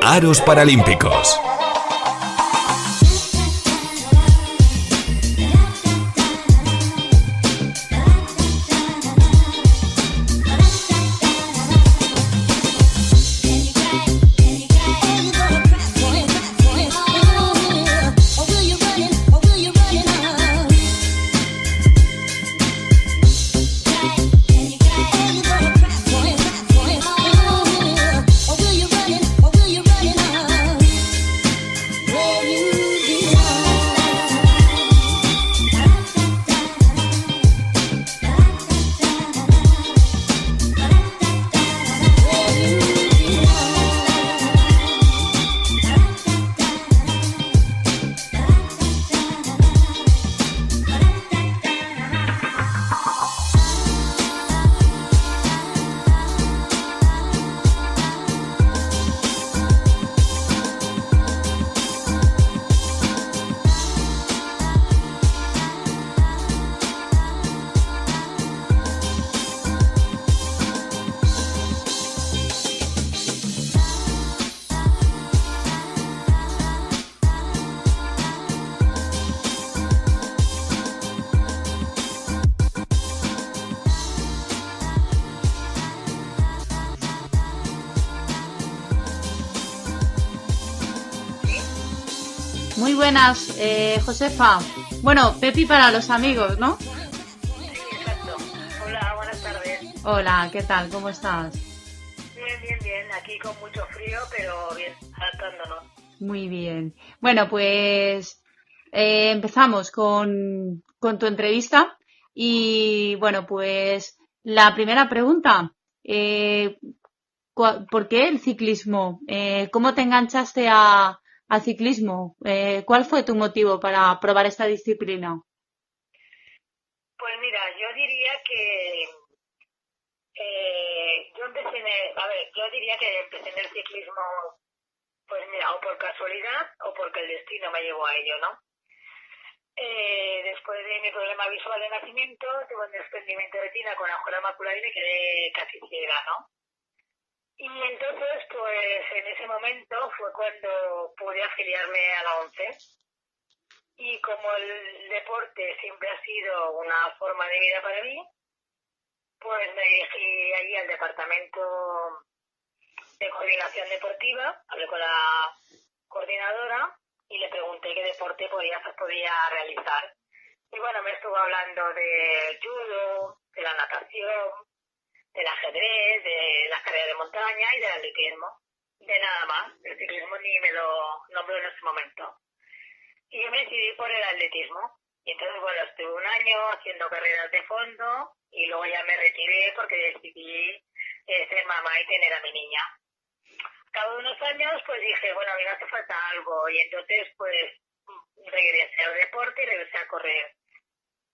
Aros Paralímpicos. Muy buenas, Josefa. Bueno, Pepi para los amigos, ¿no? Sí, exacto. Hola, buenas tardes. Hola, ¿qué tal? ¿Cómo estás? Bien. Aquí con mucho frío, pero bien, adaptándonos. Muy bien. Bueno, pues empezamos con tu entrevista. Y bueno, pues la primera pregunta. ¿Por qué el ciclismo? ¿Cómo te enganchaste al ciclismo? ¿Cuál fue tu motivo para probar esta disciplina? Pues mira, yo diría que yo diría que empecé en el ciclismo, pues mira, o por casualidad o porque el destino me llevó a ello, ¿no? Después de mi problema visual de nacimiento, tuve un desprendimiento de retina con agujero macular y me quedé casi ciega, ¿no? Y entonces, pues en ese momento fue cuando pude afiliarme a la ONCE. Y como el deporte siempre ha sido una forma de vida para mí, pues me dirigí allí al departamento de coordinación deportiva, hablé con la coordinadora y le pregunté qué deporte podía realizar. Y bueno, me estuvo hablando del judo, de la natación, del ajedrez, de las carreras de montaña y del atletismo. De nada más, el ciclismo ni me lo nombró en ese momento. Y yo me decidí por el atletismo. Y entonces, bueno, estuve un año haciendo carreras de fondo y luego ya me retiré porque decidí ser mamá y tener a mi niña. Al cabo de unos años, pues dije, bueno, a mí me hace falta algo. Y entonces, pues, regresé al deporte y regresé a correr.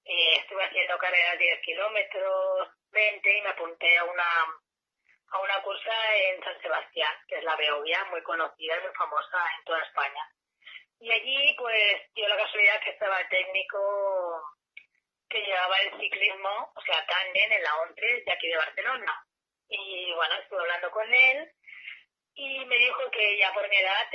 Estuve haciendo carreras de 10 kilómetros, 20 y me apunté a una cursa en San Sebastián, que es la Beovia, muy conocida y muy famosa en toda España. Y allí, pues, dio la casualidad que estaba el técnico que llevaba el ciclismo, o sea, tándem en la ONCE de aquí de Barcelona. Y bueno, estuve hablando con él y me dijo que ya por mi edad,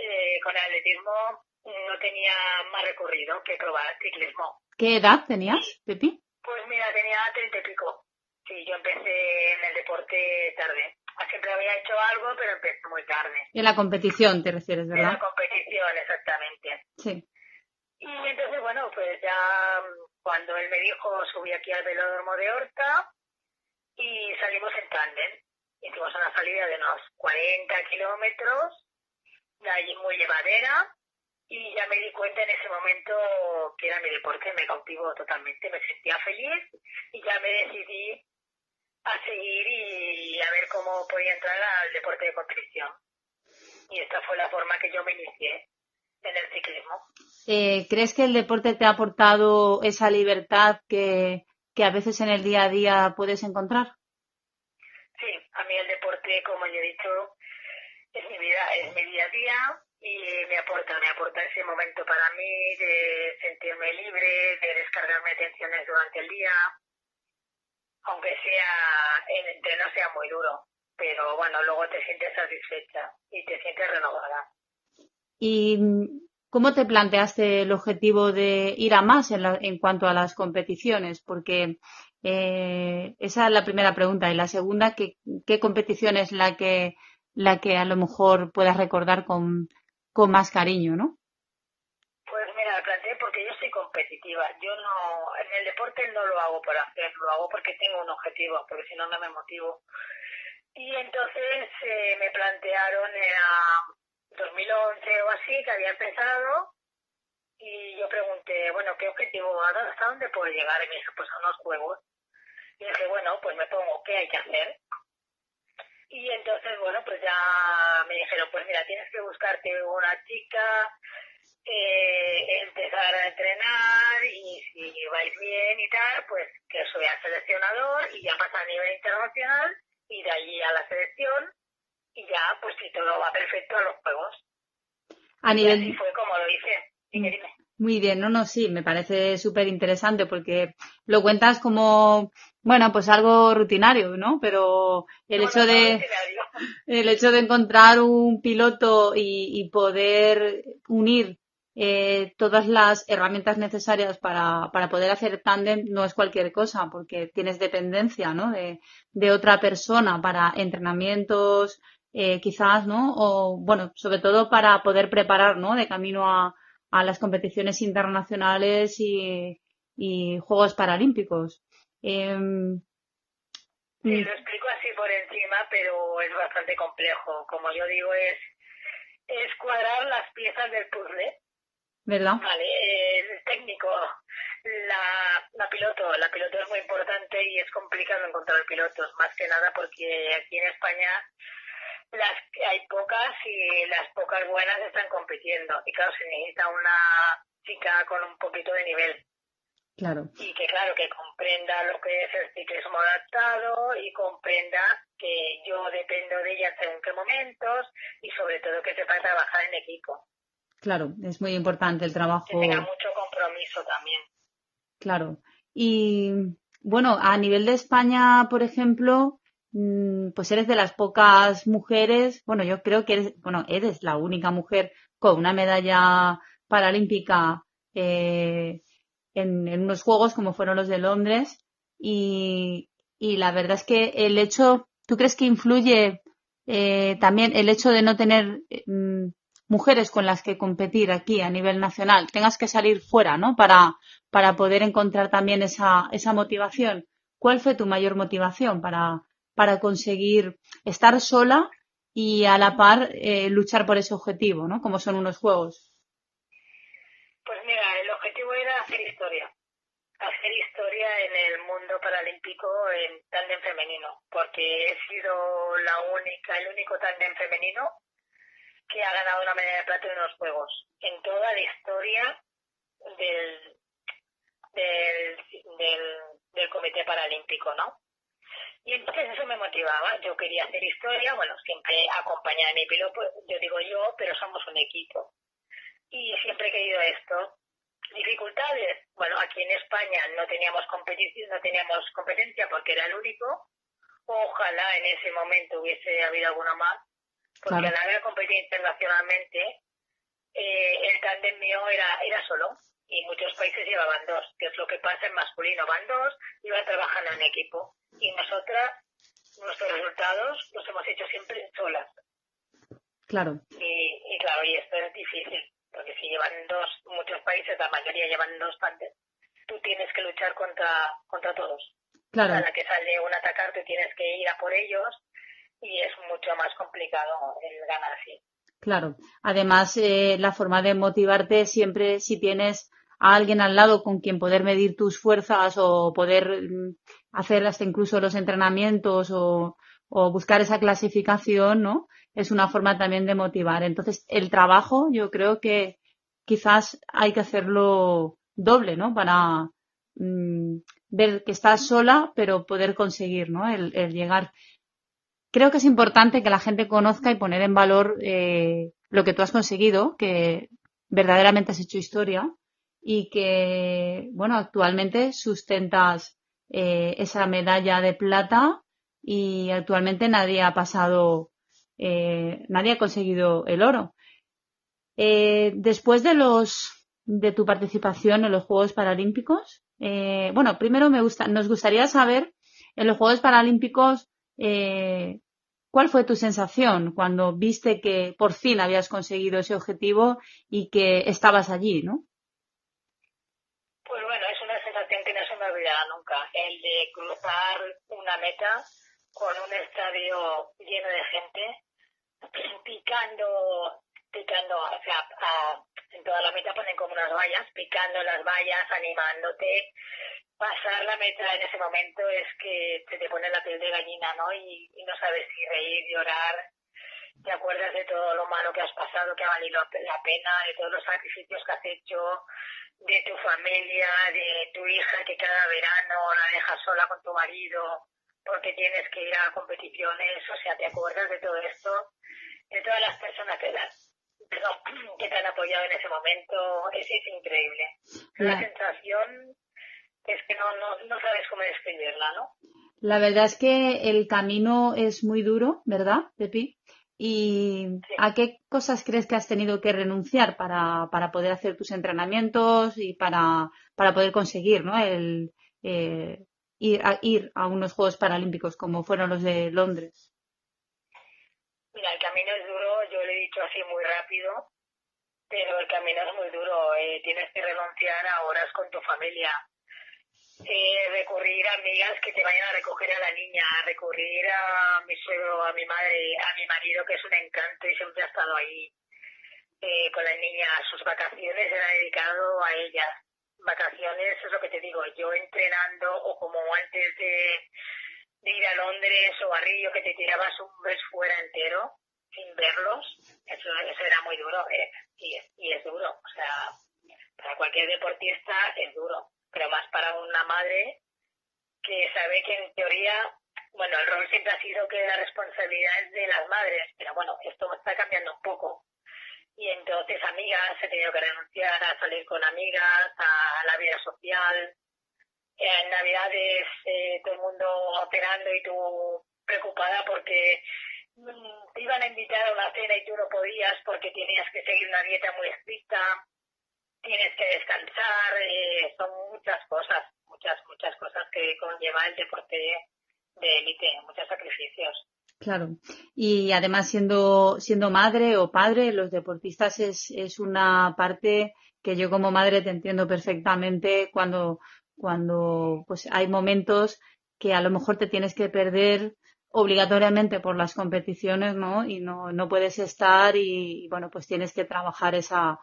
con el atletismo, no tenía más recorrido que probar el ciclismo. ¿Qué edad tenías, Pepi? Pues mira, tenía 30 y pico. Sí, yo empecé en el deporte tarde. Siempre había hecho algo, pero empecé muy tarde. En la competición te refieres, ¿verdad? En la competición, exactamente. Sí. Y entonces, bueno, pues ya cuando él me dijo, subí aquí al velódromo de Horta y salimos en tándem. Hicimos una salida de unos 40 kilómetros, de allí muy llevadera, y ya me di cuenta en ese momento que era mi deporte, me cautivó totalmente, me sentía feliz y ya me decidí a seguir y a ver cómo podía entrar al deporte de competición. Y esta fue la forma que yo me inicié en el ciclismo. ¿Crees que el deporte te ha aportado esa libertad que a veces en el día a día puedes encontrar? Sí, a mí el deporte, como ya he dicho, es mi vida, es mi día a día y me aporta ese momento para mí de sentirme libre, de descargarme tensiones durante el día, aunque el entreno sea muy duro, pero bueno, luego te sientes satisfecha y te sientes renovada. ¿Y cómo te planteaste el objetivo de ir a más en cuanto a las competiciones? Porque esa es la primera pregunta. Y la segunda, ¿qué competición es la que a lo mejor puedas recordar con más cariño, ¿no? Pues mira, me planteé porque yo soy competitiva. Yo no, en el deporte no lo hago por hacer, lo hago porque tengo un objetivo, porque si no, no me motivo. Y entonces me plantearon, era 2011 o así, que había empezado, y yo pregunté, bueno, ¿qué objetivo? ¿Hasta dónde puedo llegar? Y me dijo, pues a unos juegos. Y dije, bueno, pues me pongo, ¿qué hay que hacer? Y entonces, bueno, pues ya me dijeron, pues mira, tienes que buscarte una chica, empezar a entrenar y si vais bien y tal, pues que soy al seleccionador y ya pasa a nivel internacional y de allí a la selección y ya, pues si todo va perfecto, a los juegos. Y así fue como lo hice. Dime. Muy bien, no, sí, me parece súper interesante porque lo cuentas como, bueno, pues algo rutinario, ¿no? Pero el hecho de encontrar un piloto y poder unir todas las herramientas necesarias para poder hacer tándem no es cualquier cosa, porque tienes dependencia, ¿no? de otra persona para entrenamientos, quizás, ¿no? O, bueno, sobre todo para poder preparar, ¿no? De camino a a las competiciones internacionales y Juegos Paralímpicos. Sí, lo explico así por encima, pero es bastante complejo. Como yo digo, es cuadrar las piezas del puzzle. ¿Verdad? Vale, el técnico, la piloto es muy importante y es complicado encontrar pilotos, más que nada porque aquí en España hay pocas y las pocas buenas están compitiendo. Y claro, se necesita una chica con un poquito de nivel. Claro. Y que claro, que comprenda lo que es el ciclismo adaptado y comprenda que yo dependo de ella en según qué momentos y sobre todo que sepa trabajar en equipo. Claro, es muy importante el trabajo. Que tenga mucho compromiso también. Claro. Y bueno, a nivel de España, por ejemplo, pues eres de las pocas mujeres, bueno, yo creo que eres la única mujer con una medalla paralímpica en unos juegos como fueron los de Londres y la verdad es que el hecho, ¿tú crees que influye también el hecho de no tener mujeres con las que competir aquí a nivel nacional? Tengas que salir fuera, ¿no? Para poder encontrar también esa motivación. ¿Cuál fue tu mayor motivación para conseguir estar sola y a la par luchar por ese objetivo, ¿no? Como son unos juegos. Pues mira, el objetivo era hacer historia en el mundo paralímpico en tándem femenino, porque he sido el único tándem femenino que ha ganado una medalla de plata en unos juegos, en toda la historia del Comité Paralímpico, ¿no? Y entonces eso me motivaba, yo quería hacer historia, bueno, siempre acompañada de mi piloto, yo digo yo, pero somos un equipo. Y siempre he querido esto. ¿Dificultades? Bueno, aquí en España no teníamos competencia porque era el único. Ojalá en ese momento hubiese habido alguna más, porque Claro. al haber competido internacionalmente, el tándem mío era solo. Y muchos países llevaban dos, que es lo que pasa en masculino, van dos y van trabajando en equipo. Y nosotras, nuestros resultados los hemos hecho siempre solas. Claro. Y claro, y esto es difícil, porque si llevan dos, muchos países, la mayoría llevan dos tándem, tú tienes que luchar contra todos. Claro. Cada que sale un atacar, tú tienes que ir a por ellos y es mucho más complicado el ganar así. Claro. Además, la forma de motivarte siempre, si tienes a alguien al lado con quien poder medir tus fuerzas o poder hacer hasta incluso los entrenamientos o buscar esa clasificación, ¿no? Es una forma también de motivar. Entonces, el trabajo, yo creo que quizás hay que hacerlo doble, ¿no? Para ver que estás sola, pero poder conseguir, ¿no? El llegar. Creo que es importante que la gente conozca y poner en valor lo que tú has conseguido, que verdaderamente has hecho historia y que, bueno, actualmente sustentas esa medalla de plata y actualmente nadie ha conseguido el oro. Después de tu participación en los Juegos Paralímpicos, bueno, primero nos gustaría saber en los Juegos Paralímpicos ¿cuál fue tu sensación cuando viste que por fin habías conseguido ese objetivo y que estabas allí, ¿no? Pues bueno, es una sensación que no se me olvidará nunca, el de cruzar una meta con un estadio lleno de gente, picando, o sea, en toda la meta ponen como unas vallas, picando las vallas, animándote. Pasar la meta en ese momento es que se te pone la piel de gallina, ¿no? Y no sabes si reír, llorar. Te acuerdas de todo lo malo que has pasado, que ha valido la pena, de todos los sacrificios que has hecho, de tu familia, de tu hija que cada verano la dejas sola con tu marido porque tienes que ir a competiciones. O sea, te acuerdas de todo esto, de todas las personas que te han apoyado en ese momento. Es increíble. La sensación es que no sabes cómo describirla, ¿no? La verdad es que el camino es muy duro, ¿verdad, Pepi? ¿Y sí. ¿A qué cosas crees que has tenido que renunciar para poder hacer tus entrenamientos y para poder conseguir, ¿no? Ir a unos Juegos Paralímpicos como fueron los de Londres? Mira, el camino es duro, yo lo he dicho así muy rápido, pero el camino es muy duro. Tienes que renunciar a horas con tu familia, recurrir a amigas que te vayan a recoger a la niña, recurrir a mi suegro, a mi madre, a mi marido, que es un encanto y siempre ha estado ahí con la niña. Sus vacaciones se han dedicado a ellas. Vacaciones, es lo que te digo, yo entrenando, o como antes de ir a Londres o a Río, que te tirabas un mes fuera entero sin verlos, eso era muy duro, y es duro, o sea, para cualquier deportista es duro, pero más para una madre que sabe que en teoría, bueno, el rol siempre ha sido que la responsabilidad es de las madres, pero bueno, esto está cambiando un poco. Y entonces amigas, he tenido que renunciar a salir con amigas, a la vida social. En Navidades todo el mundo operando y tú preocupada porque te iban a invitar a una cena y tú no podías porque tenías que seguir una dieta muy estricta, tienes que descansar, son muchas cosas que conlleva el deporte de élite, muchos sacrificios. Claro. Y además siendo madre o padre, los deportistas es una parte que yo como madre te entiendo perfectamente cuando pues hay momentos que a lo mejor te tienes que perder obligatoriamente por las competiciones, ¿no? Y no puedes estar y bueno, pues tienes que trabajar esa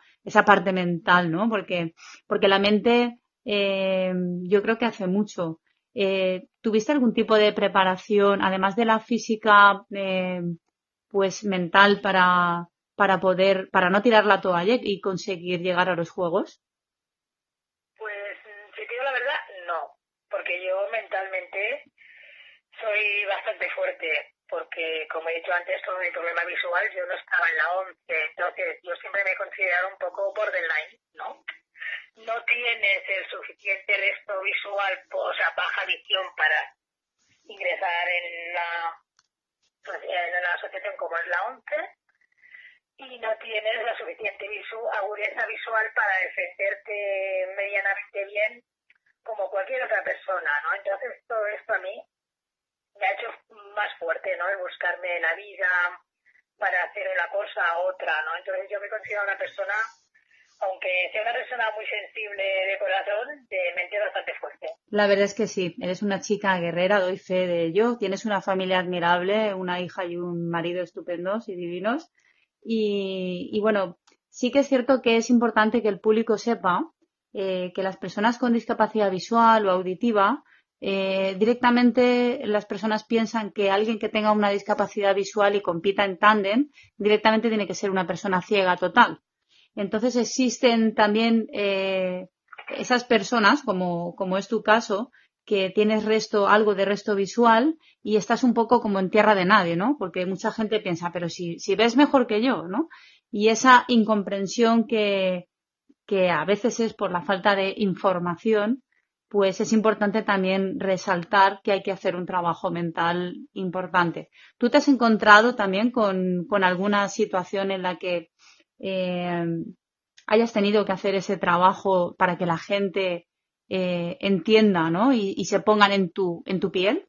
parte mental, ¿no? Porque la mente yo creo que hace mucho. ¿Tuviste algún tipo de preparación, además de la física, pues mental para no tirar la toalla y conseguir llegar a los Juegos? Pues, si te digo la verdad, no, porque yo mentalmente soy bastante fuerte, porque como he dicho antes, con mi problema visual yo no estaba en la 11, entonces yo siempre me he considerado un poco borderline, ¿no? No tienes el suficiente resto visual, o sea, baja visión para ingresar en la asociación como es la 11, y no tienes la suficiente agudeza visual para defenderte medianamente bien como cualquier otra persona, ¿no? Entonces todo esto a mí me ha hecho más fuerte, ¿no? El buscarme la vida para hacer una cosa u otra, ¿no? Entonces yo me considero una persona, aunque sea una persona muy sensible de corazón, de mente bastante fuerte. La verdad es que sí, eres una chica guerrera, doy fe de ello. Tienes una familia admirable, una hija y un marido estupendos y divinos. Y bueno, sí que es cierto que es importante que el público sepa que las personas con discapacidad visual o auditiva, directamente las personas piensan que alguien que tenga una discapacidad visual y compita en tándem, directamente tiene que ser una persona ciega total. Entonces existen también esas personas, como es tu caso, que tienes algo de resto visual y estás un poco como en tierra de nadie, ¿no? Porque mucha gente piensa, pero si ves mejor que yo, ¿no? Y esa incomprensión que a veces es por la falta de información, pues es importante también resaltar que hay que hacer un trabajo mental importante. ¿Tú te has encontrado también con alguna situación en la que hayas tenido que hacer ese trabajo para que la gente entienda, ¿no? Y se pongan en tu piel?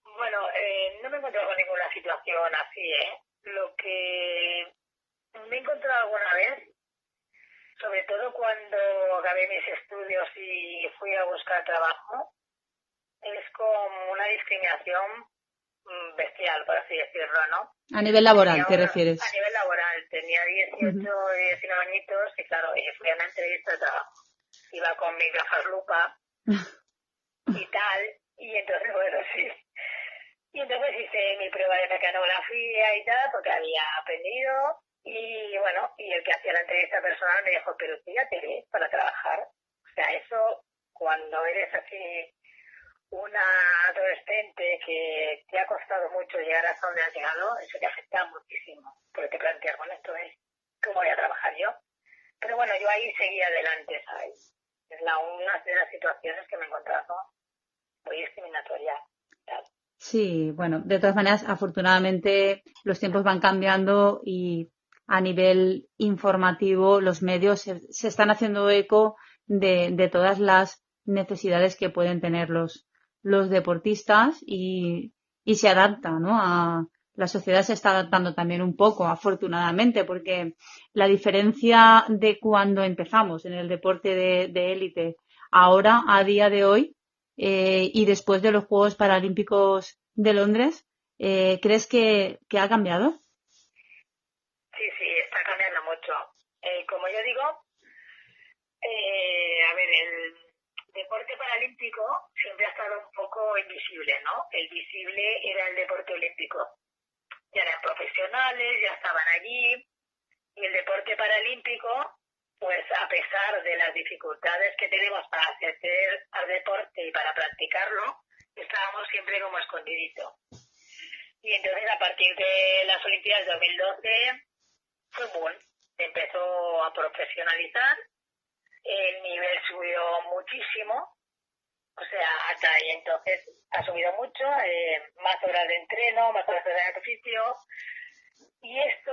Bueno, no me he encontrado con ninguna situación así, ¿eh? Lo que me he encontrado alguna vez, sobre todo cuando acabé mis estudios y fui a buscar trabajo, es como una discriminación bestial, por así decirlo, ¿no? A nivel laboral, ¿te refieres? A nivel laboral. Tenía 18 y 19 añitos y claro, fui a una entrevista de trabajo. Iba con mis gafas lupa y tal, y entonces, bueno, sí. Y entonces hice mi prueba de mecanografía y tal, porque había aprendido. Y bueno, y el que hacía la entrevista personal me dijo, pero tú ya te ves para trabajar. O sea, eso, cuando eres así una adolescente que te ha costado mucho llegar hasta donde has llegado, eso te afecta muchísimo. Porque te planteas, bueno, esto es, ¿cómo voy a trabajar yo? Pero bueno, yo ahí seguí adelante, ¿sabes? Es una de las situaciones que me he encontrado muy discriminatoria. ¿sabes? Sí, bueno, de todas maneras, afortunadamente los tiempos van cambiando y a nivel informativo los medios se están haciendo eco de todas las necesidades que pueden tener los deportistas y se adapta, ¿no? la sociedad se está adaptando también un poco, afortunadamente, porque la diferencia de cuando empezamos en el deporte de élite, ahora, a día de hoy, y después de los Juegos Paralímpicos de Londres, ¿crees que ha cambiado? Sí, está cambiando mucho. Como yo digo, a ver, el deporte paralímpico siempre ha estado un poco invisible, ¿no? El visible era el deporte olímpico. Ya eran profesionales, ya estaban allí, y el deporte paralímpico, pues a pesar de las dificultades que tenemos para acceder al deporte y para practicarlo, estábamos siempre como escondidito. Y entonces a partir de las Olimpiadas de 2012 fue boom, empezó a profesionalizar, el nivel subió muchísimo, o sea, hasta ahí entonces ha subido mucho, más horas de entreno, más horas de ejercicio, y esto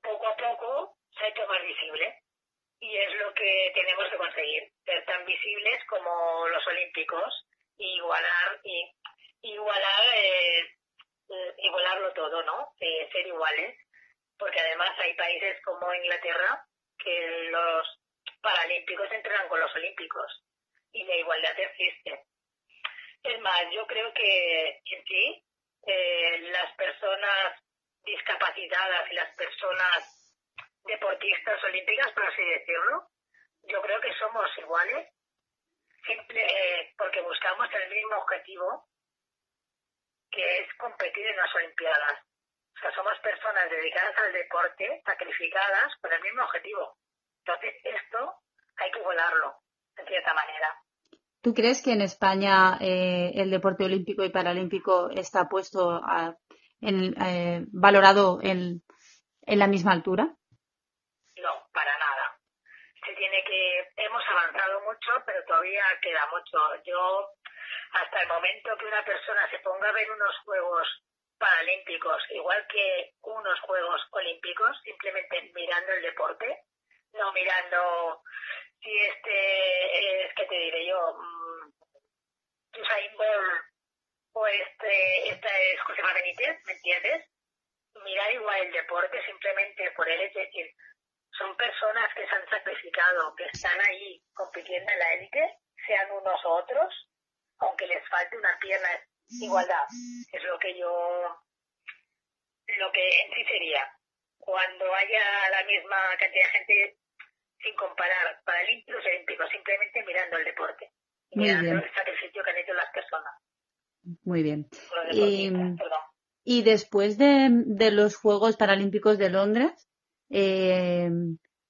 poco a poco se ha hecho más visible. Y es lo que tenemos que conseguir, ser tan visibles como los olímpicos y igualarlo todo, ¿no? Ser iguales, porque además hay países como Inglaterra que los paralímpicos entrenan con los olímpicos y la igualdad existe. Es más, yo creo que en sí las personas discapacitadas y las personas deportistas olímpicas, por así decirlo, yo creo que somos iguales, porque buscamos el mismo objetivo, que es competir en las Olimpiadas. O sea, somos personas dedicadas al deporte, sacrificadas con el mismo objetivo. Entonces, esto hay que volarlo, de cierta manera. ¿Tú crees que en España el deporte olímpico y paralímpico está puesto valorado en la misma altura? No, para nada. Hemos avanzado mucho, pero todavía queda mucho. Yo, hasta el momento que una persona se ponga a ver unos Juegos Paralímpicos, igual que unos Juegos Olímpicos, simplemente mirando el deporte, no mirando si ¿qué te diré yo? Usain Bolt o esta es Josefa Benítez, ¿me entiendes? Mirar igual el deporte simplemente por él, es decir, son personas que se han sacrificado, que están ahí compitiendo en la élite, sean unos u otros, aunque les falte una pierna, igualdad. Es lo que en sí sería. Cuando haya la misma cantidad de gente, sin comparar paralímpicos y olímpicos, simplemente mirando el deporte, mirando el sacrificio que han hecho las personas. Muy bien. Perdón. Y después de los Juegos Paralímpicos de Londres,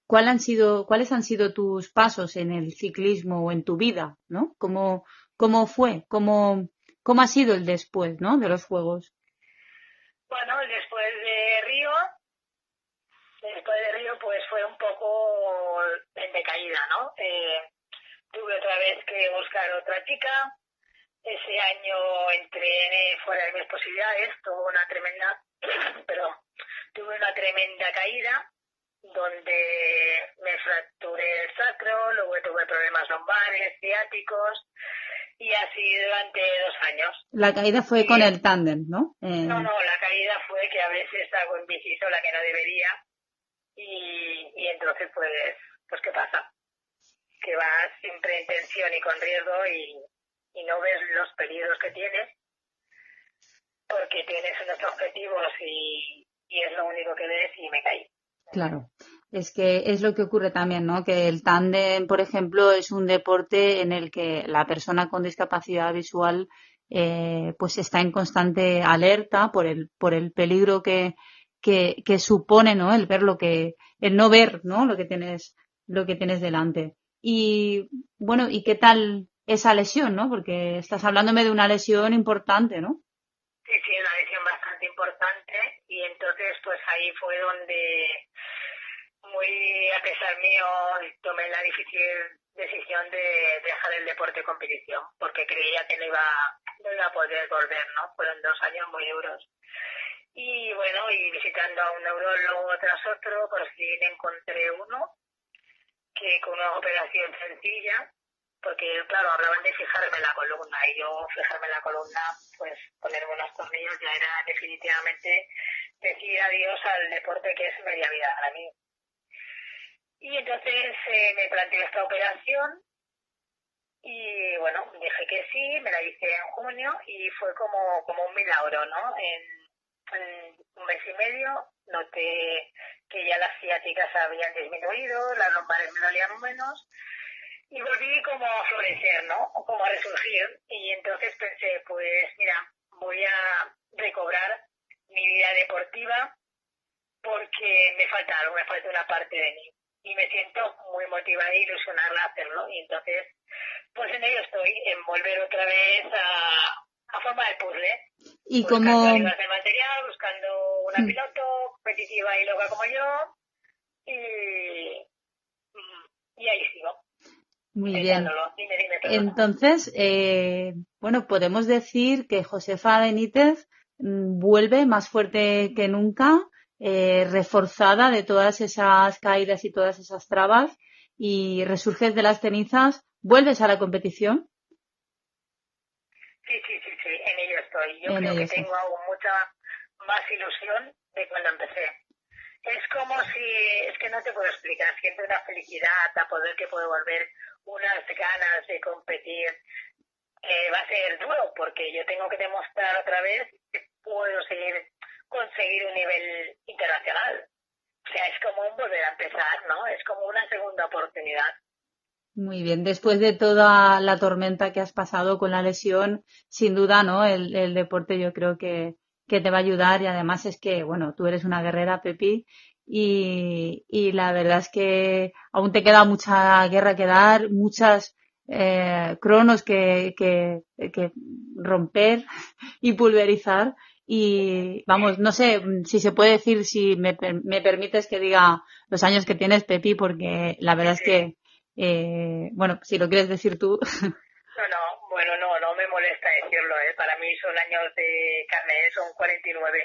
¿cuáles han sido tus pasos en el ciclismo o en tu vida, ¿no? ¿Cómo fue? ¿Cómo ha sido el después, ¿no? De los Juegos? Bueno, después de Río pues fue un poco en decaída, ¿no? Tuve otra vez que buscar otra chica. Ese año entré fuera de mis posibilidades, tuve una tremenda caída donde me fracturé el sacro, luego tuve problemas lumbares, ciáticos, y así durante 2 años. La caída fue con el tándem, ¿no? No, la caída fue que a veces hago en bici sola que no debería, y entonces pues ¿qué pasa? Que vas siempre en tensión y con riesgo y no ves los peligros que tienes, porque tienes unos objetivos y es lo único que ves, y me caí. Claro, es que es lo que ocurre también, ¿no? Que el tándem, por ejemplo, es un deporte en el que la persona con discapacidad visual pues está en constante alerta por el peligro que supone, ¿no? El no ver, ¿no? Lo que tienes delante. Y bueno, ¿y qué tal esa lesión, no? Porque estás hablándome de una lesión importante, ¿no? Sí, una lesión bastante importante, y entonces pues ahí fue donde, muy a pesar mío, tomé la difícil decisión de dejar el deporte de competición, porque creía que no iba a poder volver, ¿no? Fueron 2 años muy duros. Y bueno, y visitando a un neurólogo tras otro, por fin encontré uno que con una operación sencilla porque claro, hablaban de fijarme en la columna, y yo fijarme en la columna, pues ponerme unos tornillos ya era definitivamente decir adiós al deporte que es media vida para mí. Y entonces me planteé esta operación y bueno, dije que sí, me la hice en junio y fue como un milagro, ¿no? En un mes y medio noté que ya las ciáticas habían disminuido, las lumbares me dolían menos y volví como a florecer, ¿no? O como a resurgir. Y entonces pensé, pues mira, voy a recobrar mi vida deportiva porque me falta algo, me falta una parte de mí. Y me siento muy motivada e ilusionada a hacerlo. Y entonces, pues en ello estoy, en volver otra vez a formar el puzzle. Y buscando como... ayudas de material, buscando una piloto competitiva y loca como yo. Y ahí sigo. Muy bien. Dime, perdona. Entonces, bueno, podemos decir que Josefa Benítez vuelve más fuerte que nunca, reforzada de todas esas caídas y todas esas trabas, y resurges de las cenizas, ¿vuelves a la competición? Sí, en ello estoy. Yo creo que tengo aún mucha más ilusión de cuando empecé. Es como si, es que no te puedo explicar, siento una felicidad a poder que puedo volver, unas ganas de competir. Va a ser duro porque yo tengo que demostrar otra vez que puedo conseguir un nivel internacional. O sea, es como un volver a empezar, ¿no? Es como una segunda oportunidad. Muy bien, después de toda la tormenta que has pasado con la lesión, sin duda, ¿no? El deporte yo creo que te va a ayudar, y además es que, bueno, tú eres una guerrera, Pepi, y la verdad es que aún te queda mucha guerra que dar, muchas cronos que romper y pulverizar. Y vamos, no sé si se puede decir, si me permites que diga los años que tienes, Pepi, porque la verdad es que bueno, si lo quieres decir tú. No me molesta decirlo, para mí son años de carnet, son 49.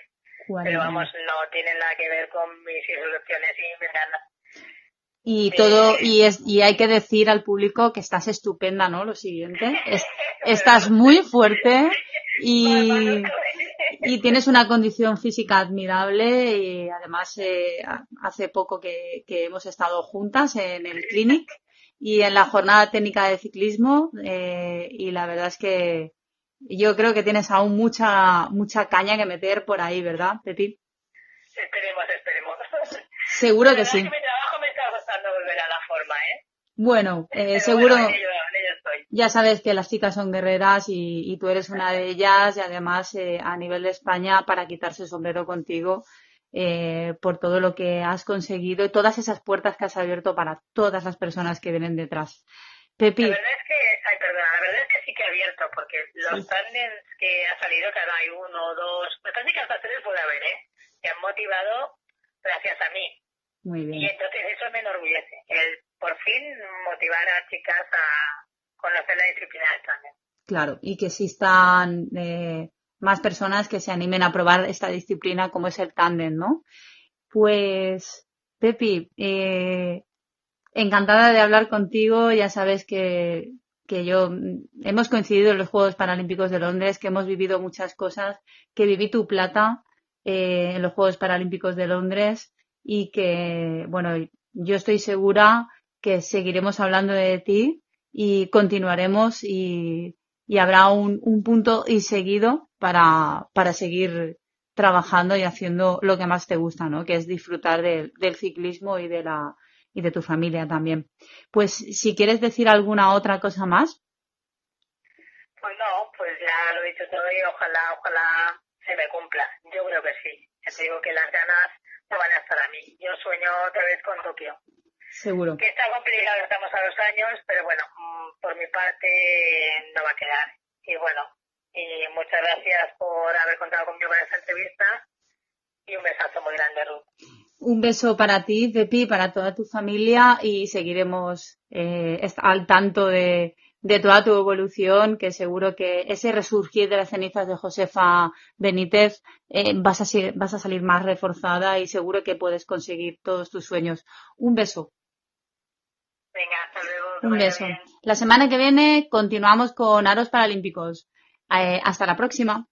Pero vamos, no tienen nada que ver con mis ilusiones y mis ganas. Y todo, y hay que decir al público que estás estupenda, ¿no? Lo siguiente, estás muy fuerte y tienes una condición física admirable, y además hace poco que hemos estado juntas en el clinic y en la jornada técnica de ciclismo, y la verdad es que yo creo que tienes aún mucha caña que meter por ahí, ¿verdad, Pepi? Esperemos. Seguro que sí. Es que mi trabajo me está costando volver a la forma, Bueno, seguro. Bueno, en ello estoy. Ya sabes que las chicas son guerreras y tú eres una de ellas, y además a nivel de España, para quitarse el sombrero contigo por todo lo que has conseguido y todas esas puertas que has abierto para todas las personas que vienen detrás. Pepi. La verdad es que sí que he abierto, porque los tandems que ha salido, cada hay uno o dos, me parece que hasta 3 puede haber, que han motivado gracias a mí. Muy bien. Y entonces eso me enorgullece, el por fin motivar a chicas a conocer la disciplina del tándem. Claro, y que existan más personas que se animen a probar esta disciplina como es el tándem, ¿no? Pues, Pepi, encantada de hablar contigo. Ya sabes que yo hemos coincidido en los Juegos Paralímpicos de Londres, que hemos vivido muchas cosas, que viví tu plata en los Juegos Paralímpicos de Londres, y que, bueno, yo estoy segura que seguiremos hablando de ti y continuaremos, y habrá un punto y seguido para seguir trabajando y haciendo lo que más te gusta, ¿no? Que es disfrutar del ciclismo y de tu familia también. Pues si quieres decir alguna otra cosa más. Pues no, pues ya lo he dicho todo y ojalá se me cumpla. Yo creo que sí. Ya te digo que las ganas no van a estar a mí. Yo sueño otra vez con Tokio. Seguro. Que está complicado, estamos a 2 años, pero bueno, por mi parte no va a quedar. Y bueno, y muchas gracias por haber contado conmigo en esta entrevista, y un besazo muy grande, Ruth. Un beso para ti, Pepi, para toda tu familia, y seguiremos al tanto de toda tu evolución, que seguro que ese resurgir de las cenizas de Josefa Benítez vas a salir más reforzada, y seguro que puedes conseguir todos tus sueños. Un beso. Venga, hasta luego. Un beso. La semana que viene continuamos con Aros Paralímpicos. Hasta la próxima.